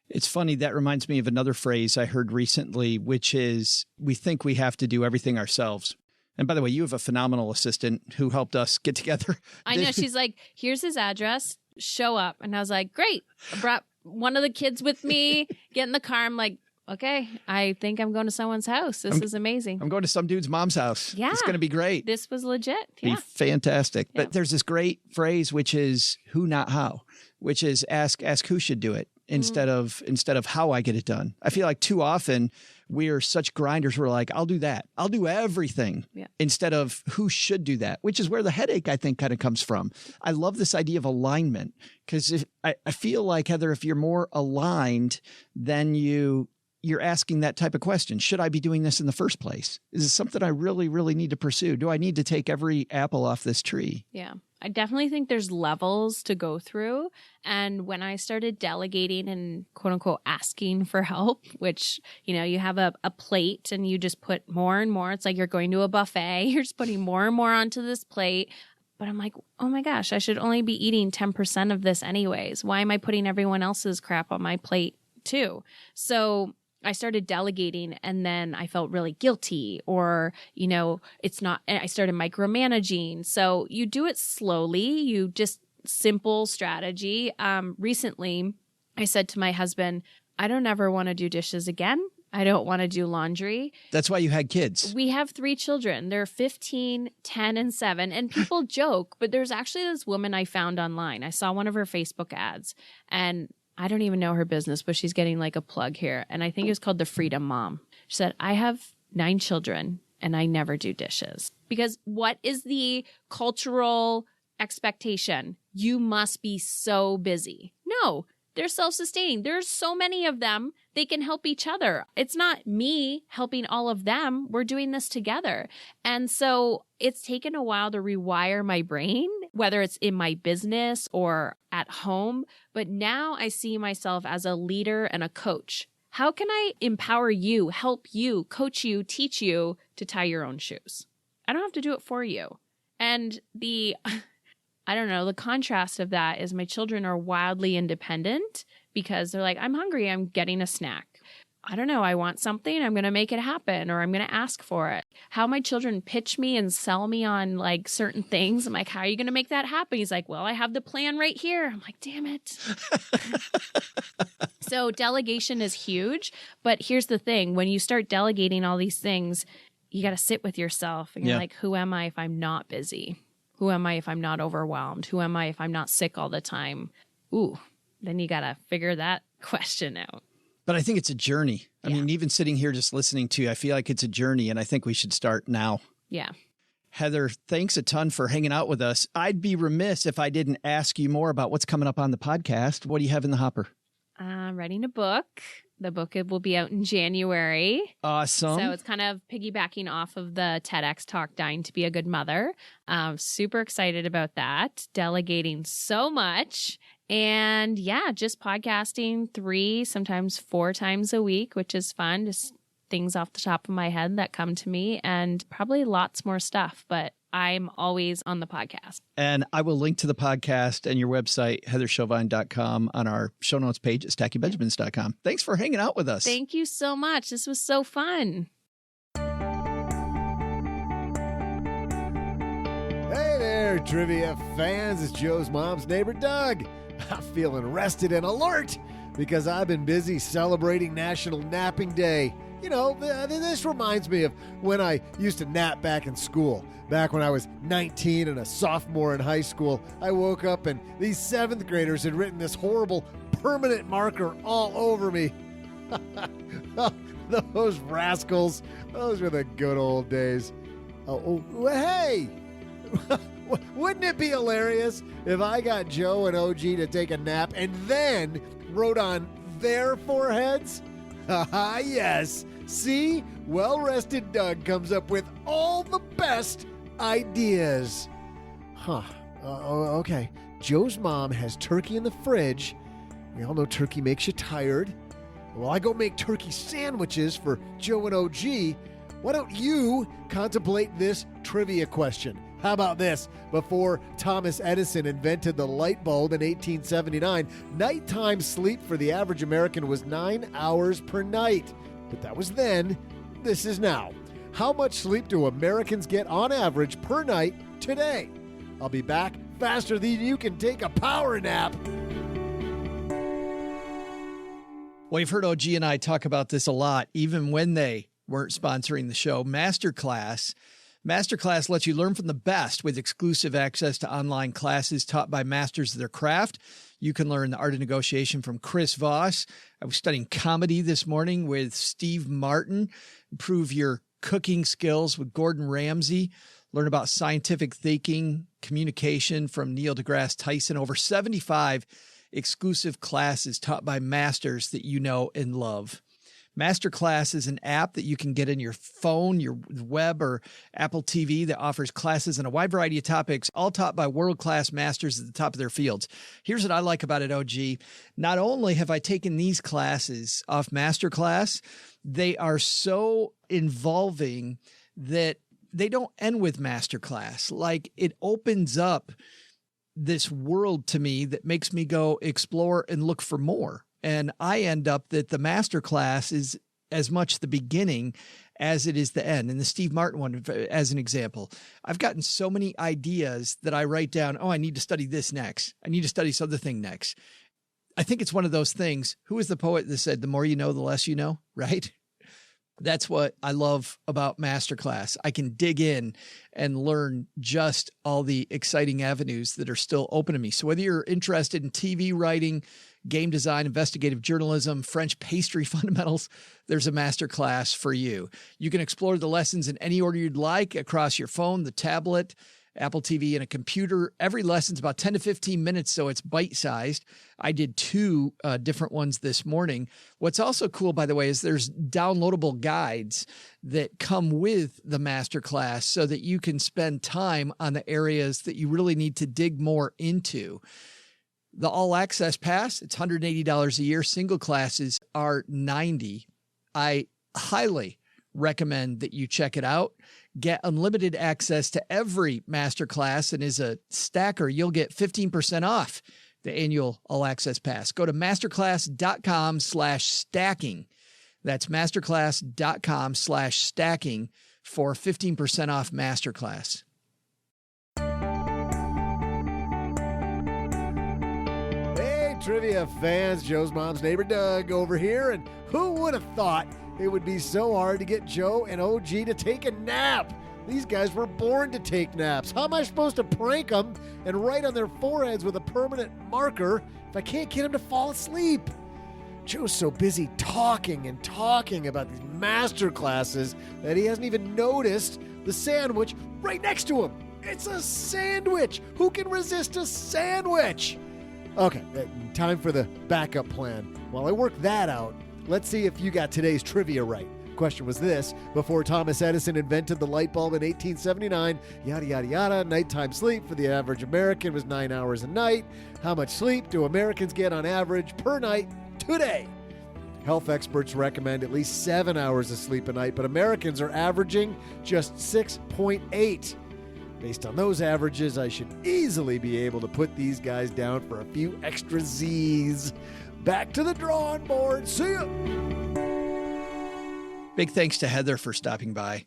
It's funny. That reminds me of another phrase I heard recently, which is we think we have to do everything ourselves. And by the way, you have a phenomenal assistant who helped us get together. I know. She's like, here's his address. Show up. And I was like, great. I brought one of the kids with me. Get in the car. I'm like, okay, I think I'm going to someone's house. This is amazing. I'm going to some dude's mom's house. Yeah. It's going to be great. This was legit. Yeah. Be fantastic. Yeah. But there's this great phrase, which is who, not how, which is ask who should do it instead of how I get it done. I feel like too often we are such grinders. We're like, I'll do that. I'll do everything instead of who should do that, which is where the headache, I think, kind of comes from. I love this idea of alignment because I feel like, Heather, if you're more aligned, then you're asking that type of question. Should I be doing this in the first place? Is this something I really, really need to pursue? Do I need to take every apple off this tree? Yeah. I definitely think there's levels to go through. And when I started delegating and quote unquote asking for help, which, you have a plate and you just put more and more. It's like you're going to a buffet. You're just putting more and more onto this plate. But I'm like, oh my gosh, I should only be eating 10% of this anyways. Why am I putting everyone else's crap on my plate too? So I started delegating and then I felt really guilty or, it's not, I started micromanaging. So you do it slowly. You just simple strategy. Recently I said to my husband, I don't ever want to do dishes again. I don't want to do laundry. That's why you had kids. We have 3 children. They're 15, 10, and 7. And people joke, but there's actually this woman I found online. I saw one of her Facebook ads and I don't even know her business, but she's getting like a plug here. And I think it was called the Freedom Mom. She said, I have 9 children and I never do dishes. Because what is the cultural expectation? You must be so busy. No, they're self-sustaining. There's so many of them. They can help each other. It's not me helping all of them. We're doing this together. And so it's taken a while to rewire my brain, whether it's in my business or at home. But now I see myself as a leader and a coach. How can I empower you, help you, coach you, teach you to tie your own shoes? I don't have to do it for you. And the contrast of that is my children are wildly independent because they're like, I'm hungry, I'm getting a snack. I don't know, I want something, I'm going to make it happen or I'm going to ask for it. How my children pitch me and sell me on like certain things. I'm like, how are you going to make that happen? He's like, well, I have the plan right here. I'm like, damn it. So delegation is huge. But here's the thing. When you start delegating all these things, you got to sit with yourself and you're like, who am I if I'm not busy? Who am I if I'm not overwhelmed? Who am I if I'm not sick all the time? Ooh, then you got to figure that question out. But I think it's a journey. I mean, even sitting here just listening to you, I feel like it's a journey, and I think we should start now. Yeah. Heather, thanks a ton for hanging out with us. I'd be remiss if I didn't ask you more about what's coming up on the podcast. What do you have in the hopper? I'm writing a book. The book will be out in January. Awesome. So it's kind of piggybacking off of the TEDx talk, Dying to be a Good Mother. Super excited about that. Delegating so much. And just podcasting 3, sometimes 4 times a week, which is fun. Just things off the top of my head that come to me and probably lots more stuff. But I'm always on the podcast. And I will link to the podcast and your website, heatherchauvin.com, on our show notes page at stackingbenjamins.com. Thanks for hanging out with us. Thank you so much. This was so fun. Hey there, trivia fans. It's Joe's mom's neighbor, Doug. I'm feeling rested and alert because I've been busy celebrating National Napping Day. This reminds me of when I used to nap back in school. Back when I was 19 and a sophomore in high school, I woke up and these 7th graders had written this horrible permanent marker all over me. Those rascals. Those were the good old days. Hey! Wouldn't it be hilarious if I got Joe and OG to take a nap and then wrote on their foreheads? Haha, yes. See? Well-rested Doug comes up with all the best ideas. Okay. Joe's mom has turkey in the fridge. We all know turkey makes you tired. Well, I go make turkey sandwiches for Joe and OG. Why don't you contemplate this trivia question? How about this? Before Thomas Edison invented the light bulb in 1879, nighttime sleep for the average American was 9 hours per night. But that was then. This is now. How much sleep do Americans get on average per night today? I'll be back faster than you can take a power nap. Well, you've heard OG and I talk about this a lot, even when they weren't sponsoring the show. Masterclass lets you learn from the best with exclusive access to online classes taught by masters of their craft. You can learn the art of negotiation from Chris Voss. I was studying comedy this morning with Steve Martin. Improve your cooking skills with Gordon Ramsay. Learn about scientific thinking, communication from Neil deGrasse Tyson. Over 75 exclusive classes taught by masters that you know and love. Masterclass is an app that you can get in your phone, your web, or Apple TV that offers classes on a wide variety of topics, all taught by world-class masters at the top of their fields. Here's what I like about it, OG. Not only have I taken these classes off Masterclass, they are so involving that they don't end with Masterclass. Like, it opens up this world to me that makes me go explore and look for more. And I end up that the Masterclass is as much the beginning as it is the end. And the Steve Martin one, as an example, I've gotten so many ideas that I write down, oh, I need to study this next. I need to study this other thing next. I think it's one of those things. Who is the poet that said, the more you know, the less you know, right? That's what I love about Masterclass. I can dig in and learn just all the exciting avenues that are still open to me. So whether you're interested in TV writing, game design, investigative journalism, French pastry fundamentals, there's a Masterclass for you. You can explore the lessons in any order you'd like across your phone, the tablet, Apple TV, and a computer. Every lesson's about 10 to 15 minutes, so it's bite-sized. I did 2 different ones this morning. What's also cool, by the way, is there's downloadable guides that come with the Masterclass so that you can spend time on the areas that you really need to dig more into. The all-access pass, it's $180 a year. Single classes are $90. I highly recommend that you check it out. Get unlimited access to every masterclass, and as a stacker, you'll get 15% off the annual all-access pass. Go to masterclass.com/stacking. That's masterclass.com/stacking for 15% off Masterclass. Hey, trivia fans, Joe's mom's neighbor Doug over here, and who would have thought it would be so hard to get Joe and OG to take a nap? These guys were born to take naps. How am I supposed to prank them and write on their foreheads with a permanent marker if I can't get them to fall asleep? Joe's so busy talking and talking about these master classes that he hasn't even noticed the sandwich right next to him. It's a sandwich. Who can resist a sandwich? Okay, time for the backup plan. While I work that out, let's see if you got today's trivia right. Question was this: before Thomas Edison invented the light bulb in 1879, yada, yada, yada, nighttime sleep for the average American was 9 hours a night. How much sleep do Americans get on average per night today? Health experts recommend at least 7 hours of sleep a night, but Americans are averaging just 6.8. Based on those averages, I should easily be able to put these guys down for a few extra Z's. Back to the drawing board. See ya. Big thanks to Heather for stopping by.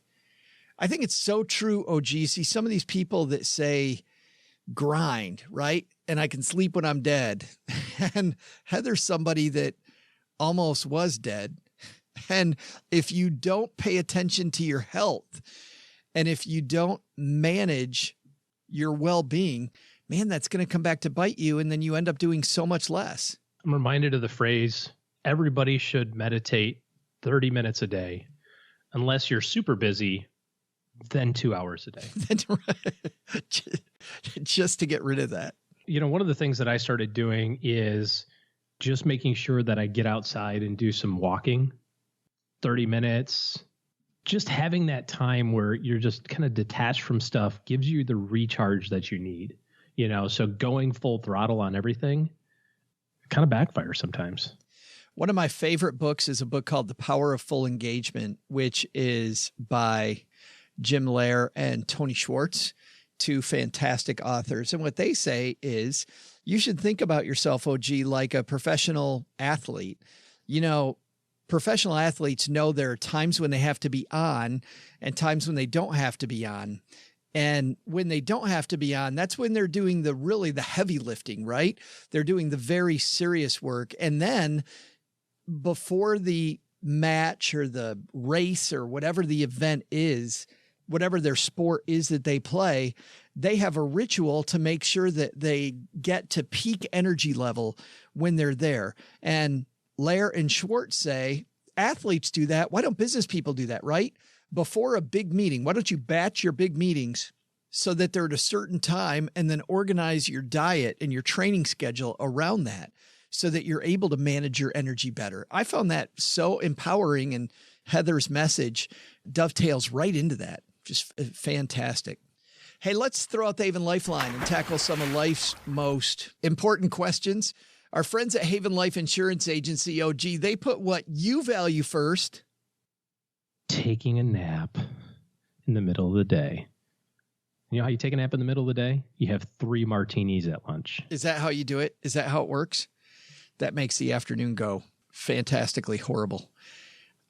I think it's so true, OG. See, some of these people that say grind, right? And I can sleep when I'm dead. And Heather's somebody that almost was dead. And if you don't pay attention to your health, and if you don't manage your well-being, man, that's going to come back to bite you. And then you end up doing so much less. I'm reminded of the phrase, everybody should meditate 30 minutes a day. Unless you're super busy, then 2 hours a day. Just to get rid of that. You know, one of the things that I started doing is just making sure that I get outside and do some walking, 30 minutes. Just having that time where you're just kind of detached from stuff gives you the recharge that you need. You know, so going full throttle on everything kind of backfires sometimes. One of my favorite books is a book called The Power of Full Engagement, which is by Jim Loehr and Tony Schwartz. two fantastic authors. And what they say is you should think about yourself, OG, like a professional athlete. You know, professional athletes know there are times when they have to be on and times when they don't have to be on. And when they don't have to be on, that's when they're doing the heavy lifting, right? They're doing the very serious work. And then before the match or the race or whatever the event is, whatever their sport is that they play, they have a ritual to make sure that they get to peak energy level when they're there. And Lair and Schwartz say, athletes do that. Why don't business people do that, right? Before a big meeting, why don't you batch your big meetings so that they're at a certain time and then organize your diet and your training schedule around that so that you're able to manage your energy better. I found that so empowering, and Heather's message dovetails right into that. Just fantastic. Hey, let's throw out the Haven Lifeline and tackle some of life's most important questions. Our friends at Haven Life Insurance Agency, OG, they put what you value first. Taking a nap in the middle of the day. You know how you take a nap in the middle of the day? You have 3 martinis at lunch. Is that how you do it? Is that how it works? That makes the afternoon go fantastically horrible.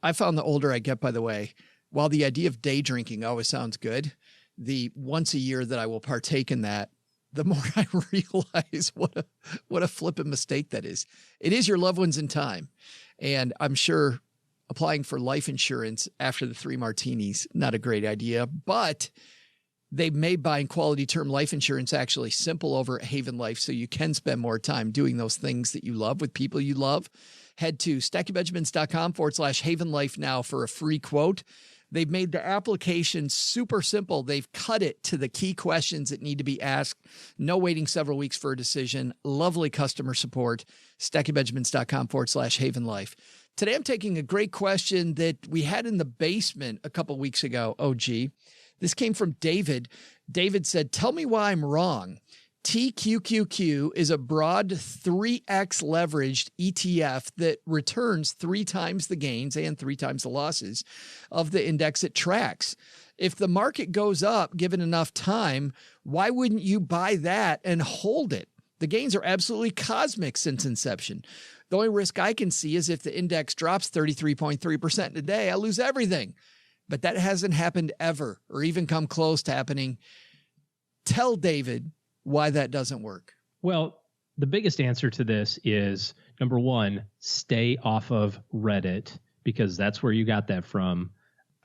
I found the older I get, by the way, while the idea of day drinking always sounds good, the once a year that I will partake in that, the more I realize what a flippin' mistake that is. It is your loved ones in time. And I'm sure applying for life insurance after the 3 martinis, not a great idea, but they made buying quality term life insurance actually simple over at Haven Life, so you can spend more time doing those things that you love with people you love. Head to StackyBenjamins.com/Haven Life now for a free quote. They've made the application super simple. They've cut it to the key questions that need to be asked. No waiting several weeks for a decision. Lovely customer support. StackyBenjamins.com/Haven Life. Today, I'm taking a great question that we had in the basement a couple weeks ago, OG. This came from David. David said, tell me why I'm wrong. TQQQ is a broad 3x leveraged ETF that returns 3 times the gains and 3 times the losses of the index it tracks. If the market goes up, given enough time, why wouldn't you buy that and hold it? The gains are absolutely cosmic since inception. The only risk I can see is if the index drops 33.3% in a day, I lose everything. But that hasn't happened ever or even come close to happening. Tell David why that doesn't work. Well, the biggest answer to this is, number one, stay off of Reddit, because that's where you got that from.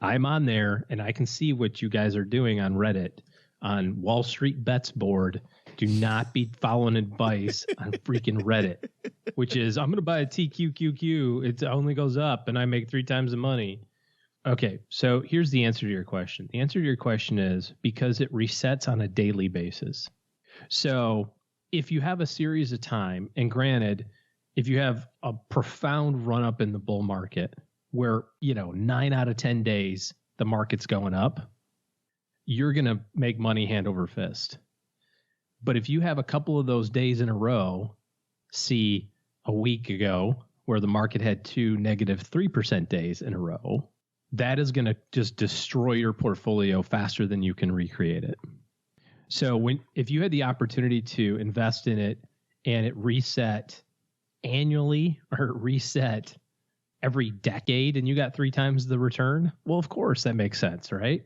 I'm on there and I can see what you guys are doing on Reddit, on Wall Street Bets board. Do not be following advice on freaking Reddit, which is, I'm going to buy a TQQQ. It only goes up and I make 3 times the money. Okay, so here's the answer to your question. The answer to your question is because it resets on a daily basis. So if you have a series of time, and granted, if you have a profound run up in the bull market where, 9 out of 10 days, the market's going up, you're going to make money hand over fist. But if you have a couple of those days in a row, see a week ago where the market had 2 negative 3% days in a row, that is going to just destroy your portfolio faster than you can recreate it. So if you had the opportunity to invest in it and it reset annually or reset every decade and you got 3 times the return, well, of course, that makes sense, right?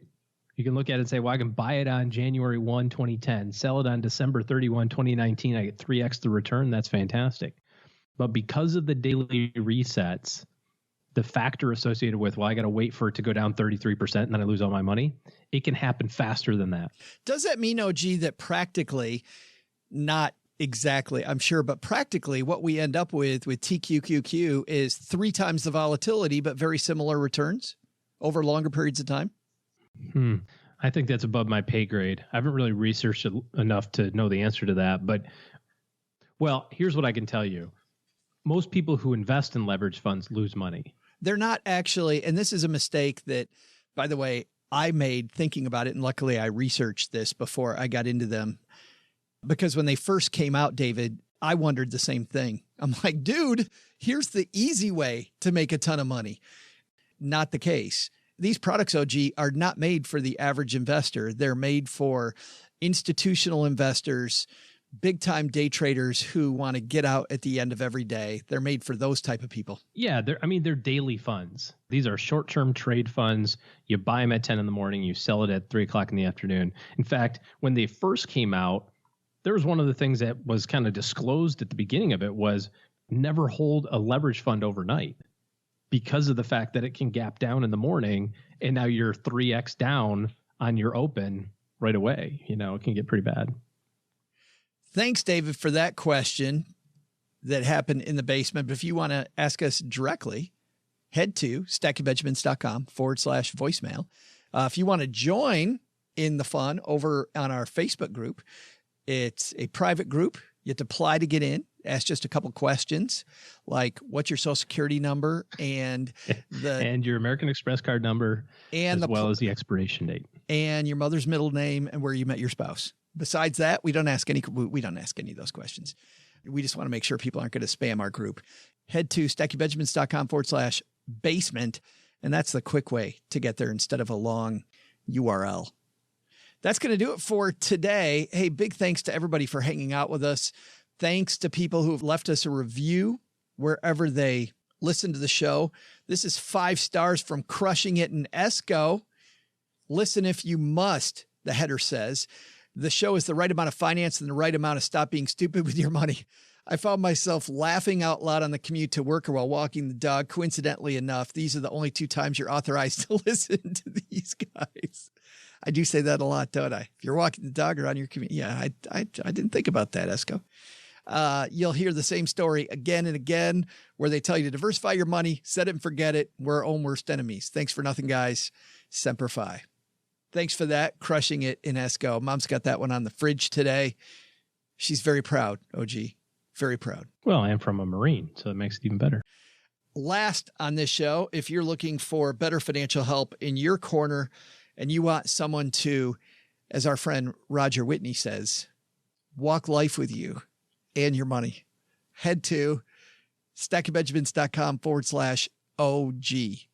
You can look at it and say, well, I can buy it on January 1, 2010, sell it on December 31, 2019. I get 3x the return. That's fantastic. But because of the daily resets, the factor associated with, well, I got to wait for it to go down 33% and then I lose all my money, it can happen faster than that. Does that mean, OG, that practically, not exactly, I'm sure, but practically what we end up with TQQQ is 3 times the volatility, but very similar returns over longer periods of time? I think that's above my pay grade. I haven't really researched it enough to know the answer to that. But, well, here's what I can tell you. Most people who invest in leverage funds lose money. They're not actually, and this is a mistake that, by the way, I made thinking about it, and luckily I researched this before I got into them, because when they first came out, David, I wondered the same thing. I'm like, dude, here's the easy way to make a ton of money. Not the case. These products, OG, are not made for the average investor. They're made for institutional investors, big-time day traders who want to get out at the end of every day. They're made for those type of people. Yeah, they're daily funds. These are short-term trade funds. You buy them at 10 in the morning, you sell it at 3 o'clock in the afternoon. In fact, when they first came out, there was one of the things that was kind of disclosed at the beginning of it was never hold a leverage fund overnight because of the fact that it can gap down in the morning and now you're 3x down on your open right away. You know, it can get pretty bad. Thanks, David, for that question that happened in the basement. But if you want to ask us directly, head to stackingbenjamins.com/voicemail. If you want to join in the fun over on our Facebook group, it's a private group. You have to apply to get in. Ask just a couple questions like what's your social security number and and your American Express card number, and as well as the expiration date, and your mother's middle name and where you met your spouse. Besides that, we don't ask any of those questions. We just want to make sure people aren't going to spam our group. Head to stackingbenjamins.com/basement, and that's the quick way to get there instead of a long URL. That's going to do it for today. Hey, big thanks to everybody for hanging out with us. Thanks to people who have left us a review wherever they listen to the show. This is 5 stars from Crushing It in Esco. Listen if you must, the header says. The show is the right amount of finance and the right amount of stop being stupid with your money. I found myself laughing out loud on the commute to work or while walking the dog. Coincidentally enough, these are the only 2 times you're authorized to listen to these guys. I do say that a lot, don't I? If you're walking the dog or on your commute. Yeah, I didn't think about that, Esco. You'll hear the same story again and again where they tell you to diversify your money, set it and forget it. We're our own worst enemies. Thanks for nothing, guys. Semper Fi. Thanks for that. Crushing It in Esco. Mom's got that one on the fridge today. She's very proud, OG. Very proud. Well, I'm from a Marine, so it makes it even better. Last on this show, if you're looking for better financial help in your corner and you want someone to, as our friend Roger Whitney says, walk life with you and your money, head to stackingbenjamins.com/OG.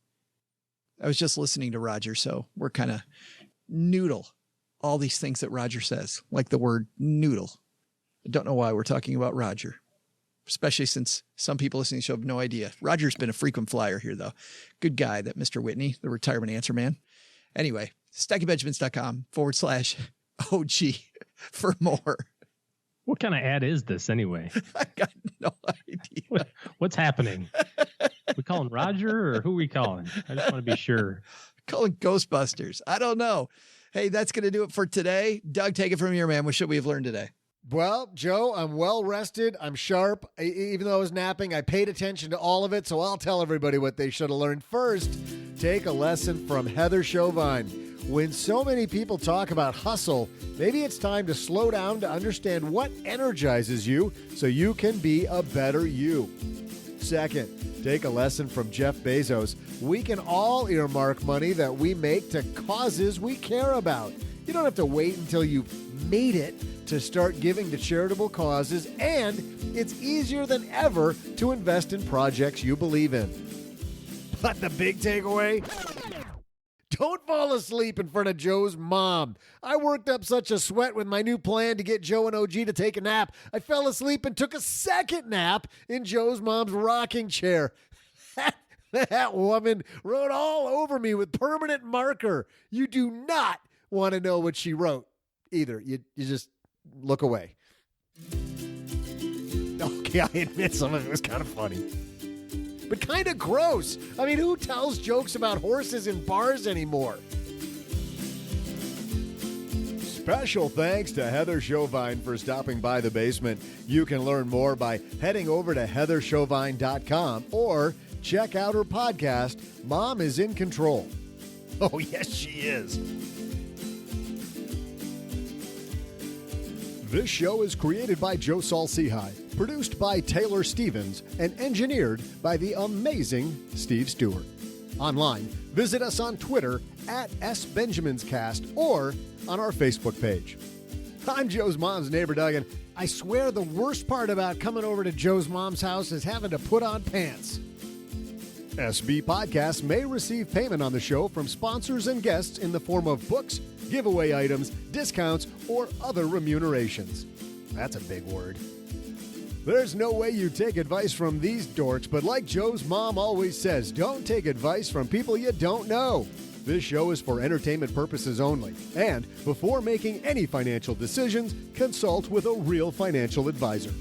I was just listening to Roger, so we're kind of noodle all these things that Roger says, like the word noodle. I don't know why we're talking about Roger, especially since some people listening to the show have no idea. Roger's been a frequent flyer here, though. Good guy, that Mr. Whitney, the retirement answer man. Anyway, stackingbenjamins.com/OG for more. What kind of ad is this anyway? I got no idea. What's happening? We calling Roger or who we calling? I just want to be sure. Calling Ghostbusters. I don't know. Hey, that's going to do it for today. Doug, take it from here, man. What should we have learned today? Well, Joe, I'm well rested. I'm sharp. Even though I was napping, I paid attention to all of it, so I'll tell everybody what they should have learned. First, take a lesson from Heather Chauvin. When so many people talk about hustle, maybe it's time to slow down to understand what energizes you so you can be a better you. Second, take a lesson from Jeff Bezos. We can all earmark money that we make to causes we care about. You don't have to wait until you've made it to start giving to charitable causes, and it's easier than ever to invest in projects you believe in. But the big takeaway? Don't fall asleep in front of Joe's mom. I worked up such a sweat with my new plan to get Joe and OG to take a nap. I fell asleep and took a second nap in Joe's mom's rocking chair. That woman wrote all over me with permanent marker. You do not want to know what she wrote either. You just look away. Okay, I admit some of it was kind of funny. But kind of gross. I mean, who tells jokes about horses in bars anymore? Special thanks to Heather Chauvin for stopping by the basement. You can learn more by heading over to heatherchauvin.com or check out her podcast, Mom is in Control. Oh, yes, she is. This show is created by Joe Saul-Sehy, produced by Taylor Stevens, and engineered by the amazing Steve Stewart. Online, visit us on Twitter at SBenjaminsCast or on our Facebook page. I'm Joe's mom's neighbor, Doug, and I swear the worst part about coming over to Joe's mom's house is having to put on pants. SB Podcasts may receive payment on the show from sponsors and guests in the form of books, giveaway items, discounts, or other remunerations. That's a big word. There's no way you take advice from these dorks, but like Joe's mom always says, don't take advice from people you don't know. This show is for entertainment purposes only, and before making any financial decisions, consult with a real financial advisor.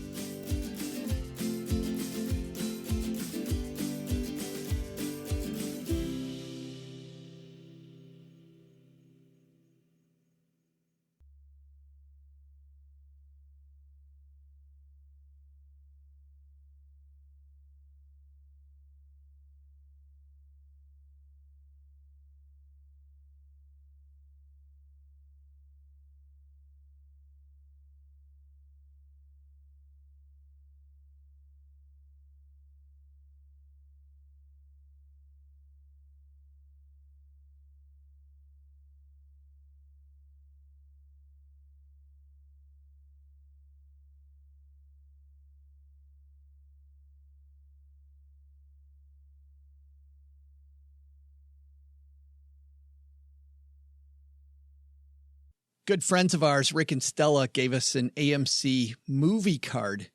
Good friends of ours, Rick and Stella, gave us an AMC movie card.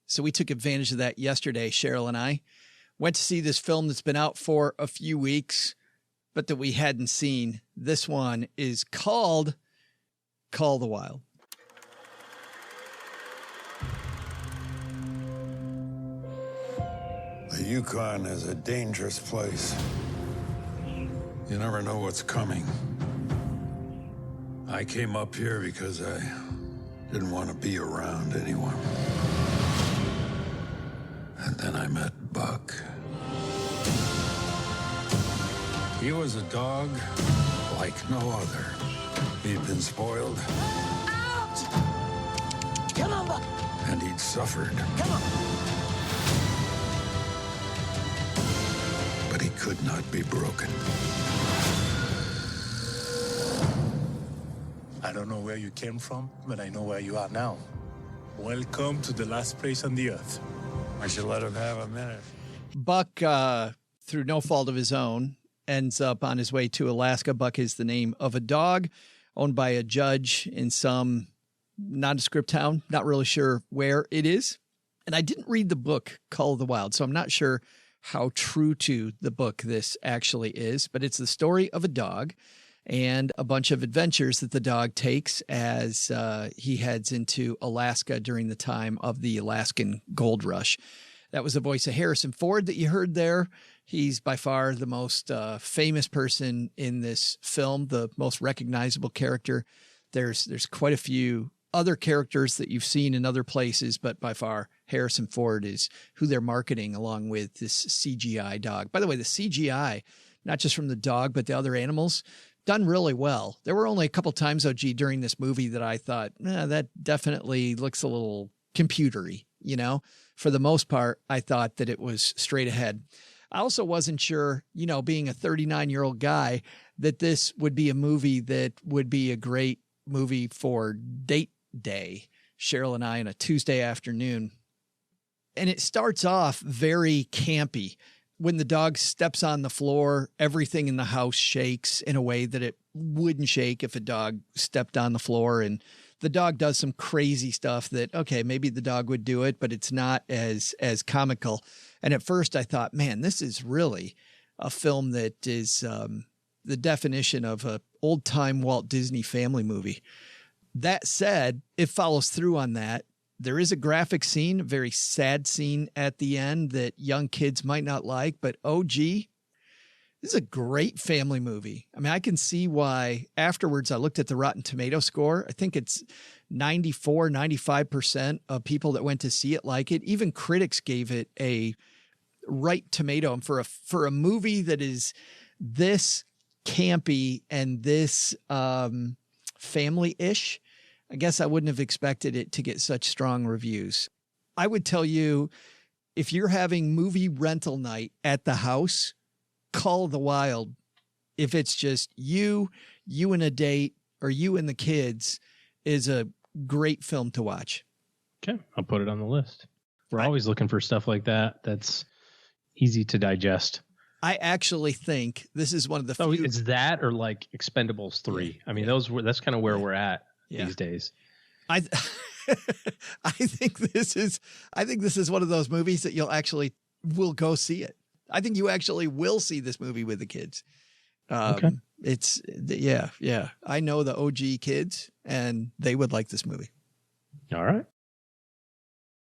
So we took advantage of that yesterday. Cheryl and I went to see this film that's been out for a few weeks, but that we hadn't seen. This one is called Call of the Wild. The Yukon is a dangerous place. You never know what's coming. I came up here because I didn't want to be around anyone. And then I met Buck. He was a dog like no other. He'd been spoiled. Out! Come on, Buck. And he'd suffered. Come on. But he could not be broken. I don't know where you came from, but I know where you are now. Welcome to the last place on the earth. I should let him have a minute. Buck, through no fault of his own, ends up on his way to Alaska. Buck is the name of a dog owned by a judge in some nondescript town. Not really sure where it is. And I didn't read the book, Call of the Wild, so I'm not sure how true to the book this actually is. But it's the story of a dog and a bunch of adventures that the dog takes as he heads into Alaska during the time of the Alaskan Gold Rush. That was the voice of Harrison Ford that you heard there. He's by far the most famous person in this film, the most recognizable character. There's quite a few other characters that you've seen in other places, but by far Harrison Ford is who they're marketing along with this CGI dog. By the way, the CGI, not just from the dog, but the other animals, done really well. There were only a couple times, OG, during this movie that I thought, that definitely looks a little computery, you know? For the most part, I thought that it was straight ahead. I also wasn't sure, being a 39-year-old guy, that this would be a movie that would be a great movie for date day. Cheryl and I on a Tuesday afternoon. And it starts off very campy. When the dog steps on the floor, everything in the house shakes in a way that it wouldn't shake if a dog stepped on the floor. And the dog does some crazy stuff that, okay, maybe the dog would do it, but it's not as comical. And at first I thought, man, this is really a film that is the definition of a old-time Walt Disney family movie. That said, it follows through on that. There is a graphic scene, a very sad scene at the end that young kids might not like, but OG, this is a great family movie. I mean, I can see why afterwards I looked at the Rotten Tomato score. I think it's 94, 95% of people that went to see it like it. Even critics gave it a right tomato. And for a movie that is this campy and this family-ish, I guess I wouldn't have expected it to get such strong reviews. I would tell you, if you're having movie rental night at the house, Call of the Wild. If it's just you and a date, or you and the kids, is a great film to watch. Okay, I'll put it on the list. We're always looking for stuff like that that's easy to digest. I actually think this is one of the So few. it's that or like Expendables 3. I mean, that's kind of where we're at these days. I think this is one of those movies that you'll actually will go see it. I think you actually will see this movie with the kids. Okay. It's yeah. I know the OG kids and they would like this movie. All right.